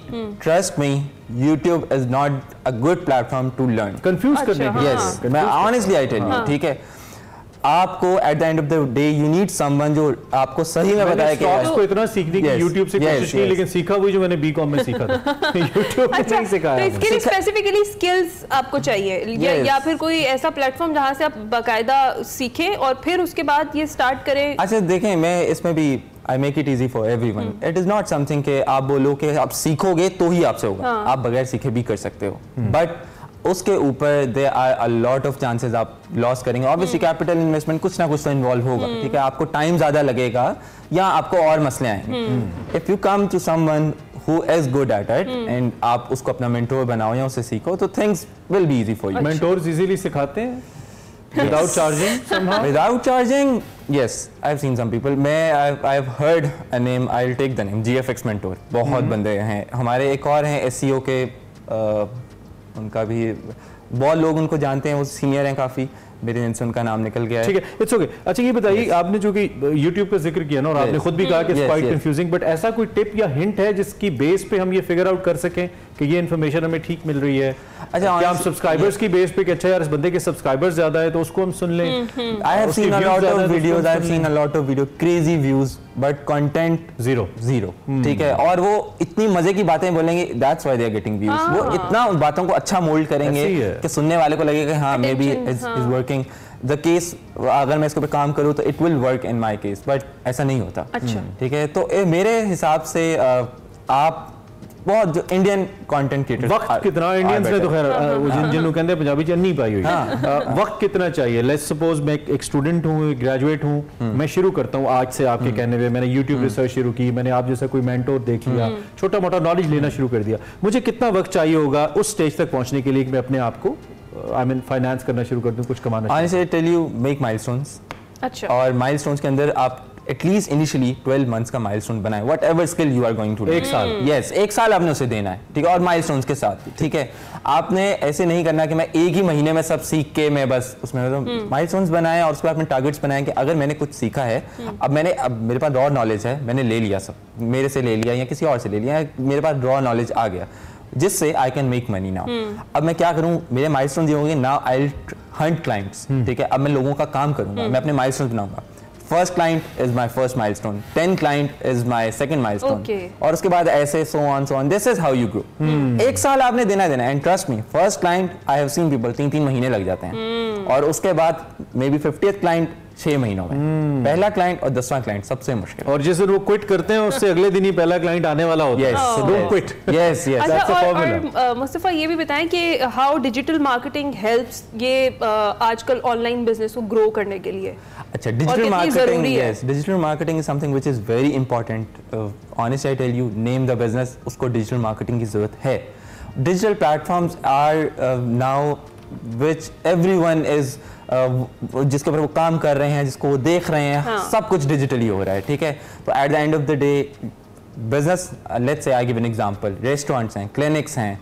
Trust me, YouTube is not a good platform to learn. Confuse करने के लिए। यस, मैं ऑनेस्टली आई टेल यू, ठीक है, आपको eight the end of the day you need someone जो आपको सही में बताए कि आपको इतना सीखने की YouTube से कोशिश की, लेकिन सीखा वही जो मैंने BCom में सीखा था। YouTube पे नहीं सिखाया। तो इसके लिए स्पेसिफिकली स्किल्स आपको चाहिए या फिर कोई ऐसा प्लेटफॉर्म जहां से आप बाकायदा सीखें और फिर उसके बाद ये स्टार्ट करें? अच्छा देखें, मैं इसमें भी I make it easy for everyone. It is not something कि आप बोलो कि आप सीखोगे तो ही आपसे होगा, आप बगैर सीखे भी कर सकते हो, बट उसके ऊपर there are a lot of chances आप लॉस करेंगे। Obviously कैपिटल इन्वेस्टमेंट कुछ ना कुछ तो इन्वॉल्व होगा, ठीक है, आपको टाइम ज्यादा लगेगा या आपको और मसले आएंगे। If you come to someone who is good at it and आप उसको अपना मेंटोर बनाओ या उससे सीखो तो things will be easy for you. Mentors easily सिखाते हैं without charging somehow? Without charging, yes, I've seen some people. I've heard a name. I'll take the name. GFX Mentor. बहुत बंदे हैं हमारे, एक और हैं SEO के, उनका भी बहुत लोग उनको जानते हैं, वो सीनियर हैं काफ़ी, मेरे दिन से उनका नाम निकल गया है। ठीक है, इट्स ओके। अच्छा ये बताइए, आपने जो कि YouTube का जिक्र किया ना, और आपने खुद भी कहा कि इट्स क्वाइट कंफ्यूजिंग, बट ऐसा कोई टिप या हिंट है जिसकी बेस पे हम ये फिगर आउट कर सकें कि ये इन्फॉर्मेशन हमें ठीक मिल रही है? अच्छा, क्या हम सब्सक्राइबर्स की बेस पे कि अच्छा यार इस बंदे के सब्सक्राइबर्स ज्यादा है तो उसको हम सुन लें? I have seen a lot of videos, I have seen a lot of video, crazy views but content zero. ठीक है, और वो इतनी मजे की बातें बोलेंगे, that's why they are getting views. वो इतना उन बातों को अच्छा मोल्ड करेंगे कि सुनने वाले को लगेगा कि हाँ may be is working the case, अगर मैं इसके पे काम करूँ तो it will work in my case, but ऐसा नहीं होता। अच्छा, ठीक है, तो मेरे हिसाब से आप बहुत जो इंडियन कंटेंट क्रिएटर्स वक्त कितना इंडियंस ने तो खैर जिन कहते हैं पंजाबी चन्नी पाई हुई है। वक्त कितना चाहिए? लेट्स सपोज मैं एक स्टूडेंट हूँ, ग्रेजुएट हूँ, मैं शुरू करता हूँ आज से आपके कहने पे, मैंने यूट्यूब रिसर्च शुरू की, मैंने आप जैसा कोई मेंटोर देख लिया, छोटा मोटा नॉलेज लेना शुरू कर दिया, मुझे कितना वक्त चाहिए होगा उस स्टेज तक पहुंचने के लिए कि मैं अपने आप को फाइनेंस करना शुरू कर दूं, कुछ कमाना? I tell you make milestones. अच्छा। और माइलस्टोन्स के अंदर आप एटलीस्ट इनिशियली 12 मंथ्स का माइलस्टोन बनाए, whatever skill you are going to. एक साल? यस, एक साल आपने उसे देना है, ठीक है, और माइलस्टोन्स के साथ, ठीक है। आपने ऐसे नहीं करना कि मैं एक ही महीने में सब सीख के मैं बस उसमें माइलस्टोन्स बनाए और उसके बाद अपने टारगेट्स बनाए कि अगर मैंने कुछ सीखा है, अब मेरे पास रॉ नॉलेज है, मैंने ले लिया, सब मेरे से ले लिया या किसी और से ले लिया, मेरे पास रॉ नॉलेज आ गया जिससे I can make money now. अब मैं क्या करूं, मेरे माइलस्टोन ये होंगे, नाउ आई हंट क्लाइंट्स, ठीक है। अब मैं लोगों का काम करूंगा, मैं अपने माइलस्टोन बनाऊंगा। First client is my first milestone, 10 client is my second milestone, और उसके बाद ऐसे so on, this is how you grow. एक साल आपने देना and trust me, first client I have seen people 3-3 महीने लग जाते हैं, और उसके बाद मे बी 50th क्लाइंट 6 महीनों में, पहला क्लाइंट और 10वां क्लाइंट सबसे मुश्किल। और जिस दिन वो क्विट करते हैं उससे अगले दिन ही पहला क्लाइंट आने वाला होता है। Don't quit. Yes yes, that's the formula. Mustafa ये भी बताएं कि हाउ डिजिटल मार्केटिंग हेल्प्स ये आजकल ऑनलाइन बिजनेस को ग्रो करने के लिए। अच्छा, digital marketing, yes, digital marketing is something which is very important. Honestly I tell you, name the business, उसको डिजिटल मार्केटिंग की जरूरत है। Digital platforms are now which everyone is जिसके ऊपर वो काम कर रहे हैं, जिसको वो देख रहे हैं, हाँ। सब कुछ डिजिटली हो रहा है, ठीक है। तो eight the end of the day business, let's say I give an example, restaurants हैं, क्लिनिक्स हैं,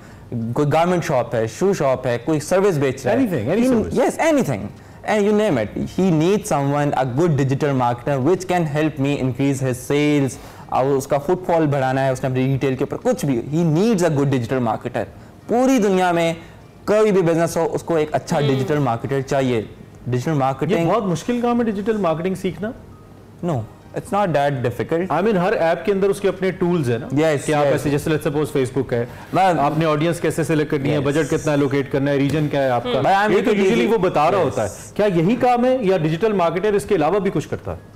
कोई गारमेंट शॉप है, शू शॉप है, कोई सर्विस बेच रहा है, yes, anything and you name it, he needs someone, a good digital marketer which can help me increase his sales, और उसका फुटफॉल बढ़ाना है, उसने अपनी रिटेल के ऊपर कुछ भी, he needs a good digital marketer। पूरी दुनिया में कोई भी बिजनेस हो, उसको एक अच्छा डिजिटल मार्केटर चाहिए। डिजिटल मार्केटिंग ये बहुत मुश्किल काम है, डिजिटल मार्केटिंग सीखना। No, it's not that difficult. I mean हर ऐप के अंदर उसके अपने टूल्स है ना। yes, कि आप ऐसे जैसे लेट्स सपोज फेसबुक है, आपने ऑडियंस कैसे सिलेक्ट करनी है, बजट कितना एलोकेट करना है, रीजन क्या है आपका, ये तो यूजुअली वो बता रहा होता है। क्या यही काम है या डिजिटल मार्केटर इसके अलावा भी कुछ करता है?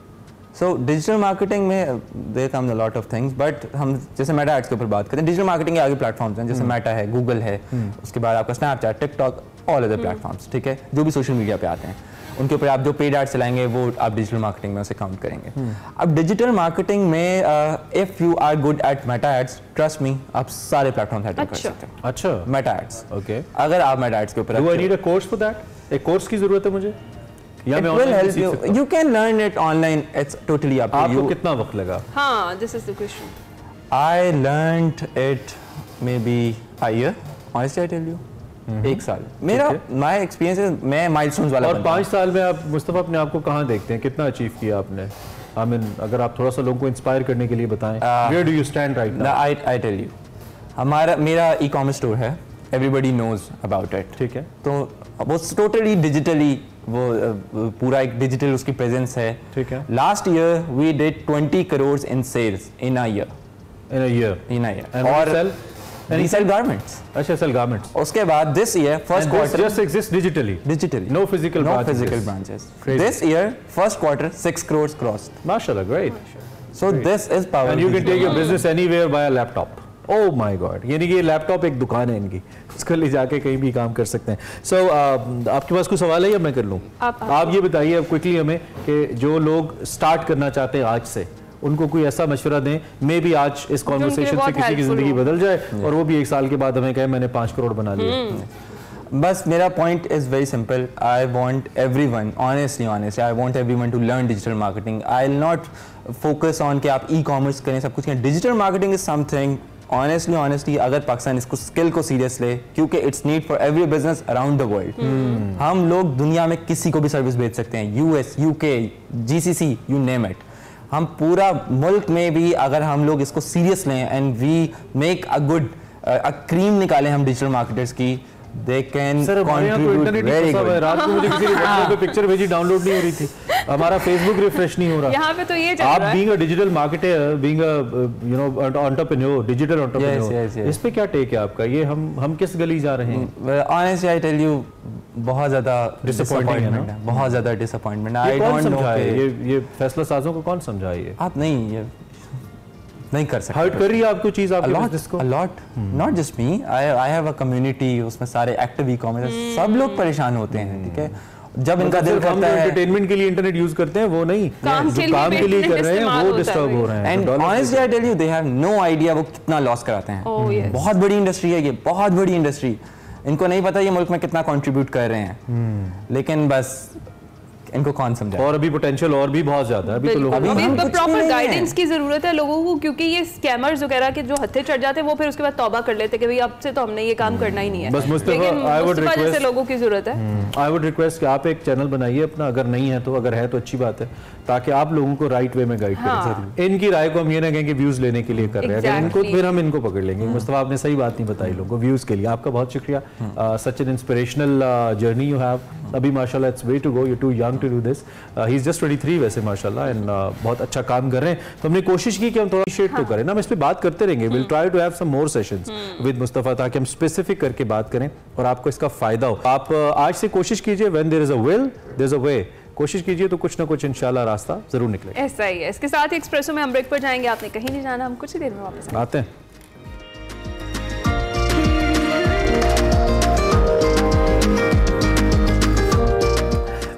सो डिजिटल मार्केटिंग में there comes a lot of things, but हम जैसे मेटा एड्स के ऊपर बात करते हैं, डिजिटल मार्केटिंग के आगे प्लेटफॉर्म्स हैं, जैसे मेटा है, गूगल है, उसके बाद आपका Snapchat, TikTok, all other platforms, ठीक है, जो भी सोशल मीडिया पे आते हैं, उनके ऊपर आप जो पेड एड्स चलाएंगे वो आप डिजिटल मार्केटिंग में उसे काउंट करेंगे। अब डिजिटल मार्केटिंग में if you are good at Meta ads, trust me, आप सारे प्लेटफॉर्म हैंडल कर सकते हैं। अच्छा, मेटा एड्स, ओके। अगर आप मेटा एड्स के ऊपर, do I need a course for that? एक कोर्स की जरूरत है मुझे या मैं ऑनलाइन सीख सकता हूं? You can learn it online, it's totally up to you। आपको कितना वक्त लगा? हाँ, this is the question। I learned it maybe a year, honestly I tell you। एक साल मेरा माय एक्सपीरियंस है, मैं माइलस्टोन्स वाला। और 5 साल में आप मुस्तफा अपने आप को कहाँ देखते हैं, कितना अचीव किया आपने? आई मीन अगर आप थोड़ा सा लोगों को इंस्पायर करने के लिए बताएं, where do you stand right now? I tell you, मेरा ई कॉमर्स स्टोर है, एवरीबडी नोज अबाउट इट, ठीक है। तो वो टोटली डिजिटली, वो पूरा एक डिजिटल उसकी प्रेजेंस है, ठीक है। Last year we did 20 crores in sales in a year। और we sell garments। अच्छा, sell garments। उसके बाद this year first quarter just exists digitally, no physical branches। This year first quarter 6 crores crossed। Mashallah, great। So this is power। And you can take your business anywhere by a laptop। Oh my God, यानी कि ये laptop एक दुकान है इनकी, उसको ले जाके कहीं भी काम कर सकते हैं। So आपके पास कोई सवाल है या मैं कर लूँ? आप ये बताइए अब क्विकली हमें कि जो लोग स्टार्ट करना चाहते हैं आज से, उनको कोई ऐसा मशवरा दें, मे बी आज इस कॉन्वर्सेशन से किसी की जिंदगी बदल जाए और वो भी 1 साल के बाद हमें कहे मैंने 5 करोड़ बना लिए। बस मेरा point is very simple, I want everyone, honestly I want everyone to learn digital marketing. I will not focus on कि आप ई कॉमर्स करें, सब कुछ करें। Digital marketing is something, honestly अगर पाकिस्तान इसको स्किल को सीरियस ले, क्योंकि it's need for every business around the world. हम लोग दुनिया में किसी को भी सर्विस भेज सकते हैं, US, UK, GCC, you name it. हम पूरा मुल्क में भी अगर हम लोग इसको सीरियस लें and we make a good cream निकालें हम डिजिटल मार्केटर्स की, they can contribute very good। रात को मुझे किसी ने पिक्चर भेजी, डाउनलोड नहीं हो रही थी, हमारा फेसबुक रिफ्रेश नहीं हो रहा। यहाँ पे तो ये चल रहा है। आप being a digital marketer, being a you know entrepreneur, digital entrepreneur, इस पे क्या टेक है आपका? ये हम किस गली जा रहे हैं? ऑनेस्टली आई टेल यू, बहुत ज्यादा डिसअपॉइंटमेंट है, बहुत ज्यादा डिसअपॉइंटमेंट। आई डोंट नो, ये फैसला साजों को कौन समझाए? आप नहीं, ये नहीं कर सकते। हर्ट कर रही है आपको चीज आपके बिजनेस को? Lot, not just me, I have a community, उसमें सारे एक्टिव ई कॉमर्स, सब लोग परेशान होते हैं, ठीक है। जब इनका दिल करता है एंटरटेनमेंट के लिए इंटरनेट यूज करते हैं वो नहीं, काम के लिए कर रहे हैं वो डिस्टर्ब हो रहे हैं। And honestly I tell you they have no idea वो कितना लॉस कराते हैं। बहुत बड़ी इंडस्ट्री है ये, बहुत बड़ी इंडस्ट्री, इनको नहीं पता ये मुल्क में कितना कंट्रीब्यूट कर रहे हैं, लेकिन बस इनको कौन समझा। और अभी पोटेंशियल और भी बहुत ज्यादा है, अभी तो लोगों को प्रॉपर गाइडेंस की जरूरत है लोगों को, क्योंकि ये स्कैमर्स वगैरह के जो हत्थे चढ़ जाते हैं वो फिर उसके बाद तौबा कर लेते हैं कि भाई अब से तो हमने ये काम करना ही नहीं है। बस मुस्तफा जैसे लोगों की जरूरत है। आई वुड रिक्वेस्ट कि आप एक चैनल बनाइए अपना, अगर नहीं है तो, अगर है तो अच्छी बात है, ताकि आप लोगों को राइट वे में गाइड करें। इनकी राय को हम ये ना कहें कि व्यूज लेने के लिए कर रहे हैं, इनको फिर हम इनको पकड़ लेंगे। मुस्तफा आपने सही बात नहीं बताई लोगों को व्यूज के लिए, आपका बहुत शुक्रिया। Such an inspirational journey you have. अभी माशाल्लाह it's way to go, you too young to do this. He is just 23 वैसे माशाल्लाह, एंड बहुत अच्छा काम कर रहे हैं। तो हमने कोशिश की कि हम थोड़ा शेयर तो करें ना, हम इस पे बात करते रहेंगे। Will try to have some more sessions with Mustafa, ताकि हम स्पेसिफिक करके बात करें और आपको इसका फायदा हो। आप आज से कोशिश कीजिए, when there is a will there is a way, कोशिश कीजिए तो कुछ ना कुछ इंशाल्लाह रास्ता जरूर निकलेगा। ऐसा ही है। इसके साथ ही एक्सप्रेसो में हम ब्रेक पर जाएंगे, आपने कहीं नहीं जाना, हम कुछ ही देर में वापस आते हैं।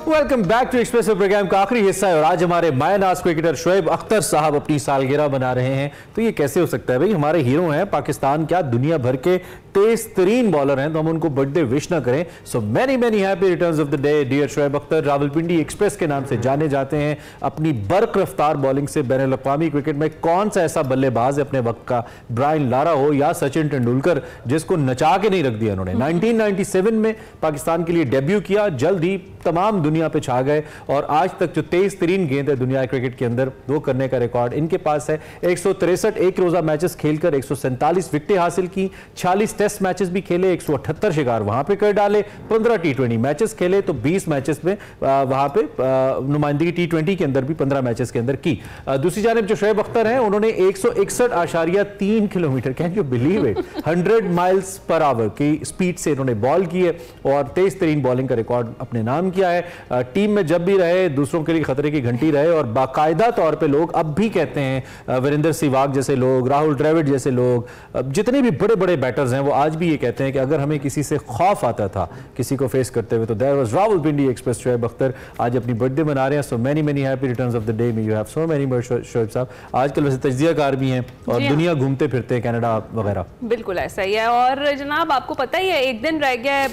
Welcome back to Expresso program का आखिरी हिस्सा है और आज हमारे मायनाज क्रिकेटर शोएब अख्तर साहब अपनी सालगिरह बना रहे हैं। तो ये कैसे हो सकता है भाई, हमारे हीरो हैं पाकिस्तान, क्या दुनिया भर के तेज तरीन बॉलर हैं, तो हम उनको बर्थडे विश ना करें। So many many happy returns of the day dear Shoaib Akhtar. Rawalpindi express के नाम से जाने जाते हैं। अपनी बर्क रफ्तार बॉलिंग से बैनुल अक़वामी क्रिकेट में कौन सा ऐसा बल्लेबाज है अपने वक्त का, ब्रायन लारा हो या सचिन तेंदुलकर, जिसको नचा के नहीं रख दिया उन्होंने। 1997 में पाकिस्तान के लिए डेब्यू किया, जल्द ही तमाम दुनिया पे छा गए और आज तक जो तेज तरीन गेंद है दुनिया क्रिकेट के अंदर वो करने का रिकॉर्ड इनके पास है। 163 एक रोजा मैचेस खेलकर 147 विकेटें हासिल की, 46 टेस्ट मैचेस भी खेले, 178 शिकार वहां पे कर डाले, 15 टी20 मैचेस खेले, तो 20 मैचेस में वहां पे नुमाइंदगी टी20 के अंदर भी 15 मैचेस के अंदर की। दूसरी जानिब जो शोएब अख्तर हैं उन्होंने 161.3 kilometre, can you believe it, 100 miles per hour की स्पीड से इन्होंने बॉल की है और तेज तरीन बॉलिंग का रिकॉर्ड अपने नाम किया है। टीम में जब भी रहे दूसरों के लिए खतरे की घंटी रहे और बाकायदा तौर पे लोग अब भी कहते हैं, वीरेंद्र सहवाग जैसे लोग, राहुल द्रविड़ जैसे लोग, जितने भी बड़े बड़े बैटर्स हैं वो आज भी ये कहते हैं कि अगर हमें किसी से खौफ आता था किसी को फेस करते हुए तो there was Rawalpindi express Shoaib Akhtar. आज अपनी बर्थडे मना रहे हैं। So many many happy returns of the day, may you have so many more Shoaib साहब। आजकल वैसे तज्जियाकार भी हैं और दुनिया घूमते फिरते हैं, कनाडा वगैरह। बिल्कुल ऐसा ही है। और जनाब आपको पता ही है एक दिन रह गया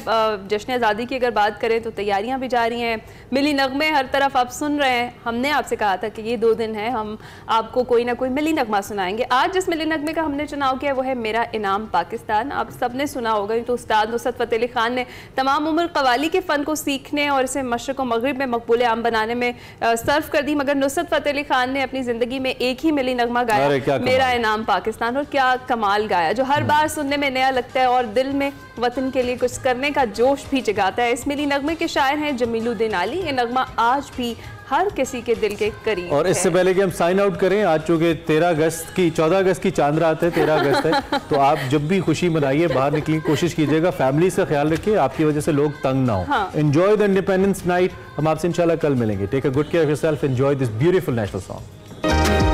जश्न आज़ादी की, अगर बात करें तो तैयारियां भी जा रही हैं, मिली नगमे हर तरफ आप सुन रहे हैं। हमने आपसे कहा था कि ये 2 दिन है, हम आपको कोई ना कोई मिली नगमा सुनाएंगे। आज जिस मिली नगमे का हमने चुनाव किया वो है मेरा इनाम पाकिस्तान। आप सबने सुना होगा, तो उस्ताद नुसरत फ़तेह अली खान ने तमाम उम्र कवाली के फ़न को सीखने और इसे मशरक़ और मगरिब में मकबूल आम बनाने में सर्व कर दी, मगर नुसरत फ़तेह अली खान ने अपनी ज़िंदगी में एक ही मिली नगमा गाया, मेरा इनाम पाकिस्तान। और क्या कमाल गाया, जो हर बार सुनने में नया लगता है और दिल में वतन के लिए कुछ करने का जोश भी जगाता है। इस मिली नगमे के शायर हैं जमीलुद्दीन आली। ये नगमा आज भी हर किसी के दिल के करीब और इससे पहले कि हम साइन आउट करें, आज चूंकि 14 अगस्त की चांद रात है, 13 अगस्त है, तो आप जब भी खुशी मनाइए, बाहर निकलने की कोशिश कीजिएगा, फैमिली से ख्याल रखिए, आपकी वजह से लोग तंग ना हो। Enjoy the independence night. हम आपसे इंशाल्लाह कल मिलेंगे। Take a good care of yourself, enjoy this beautiful national song.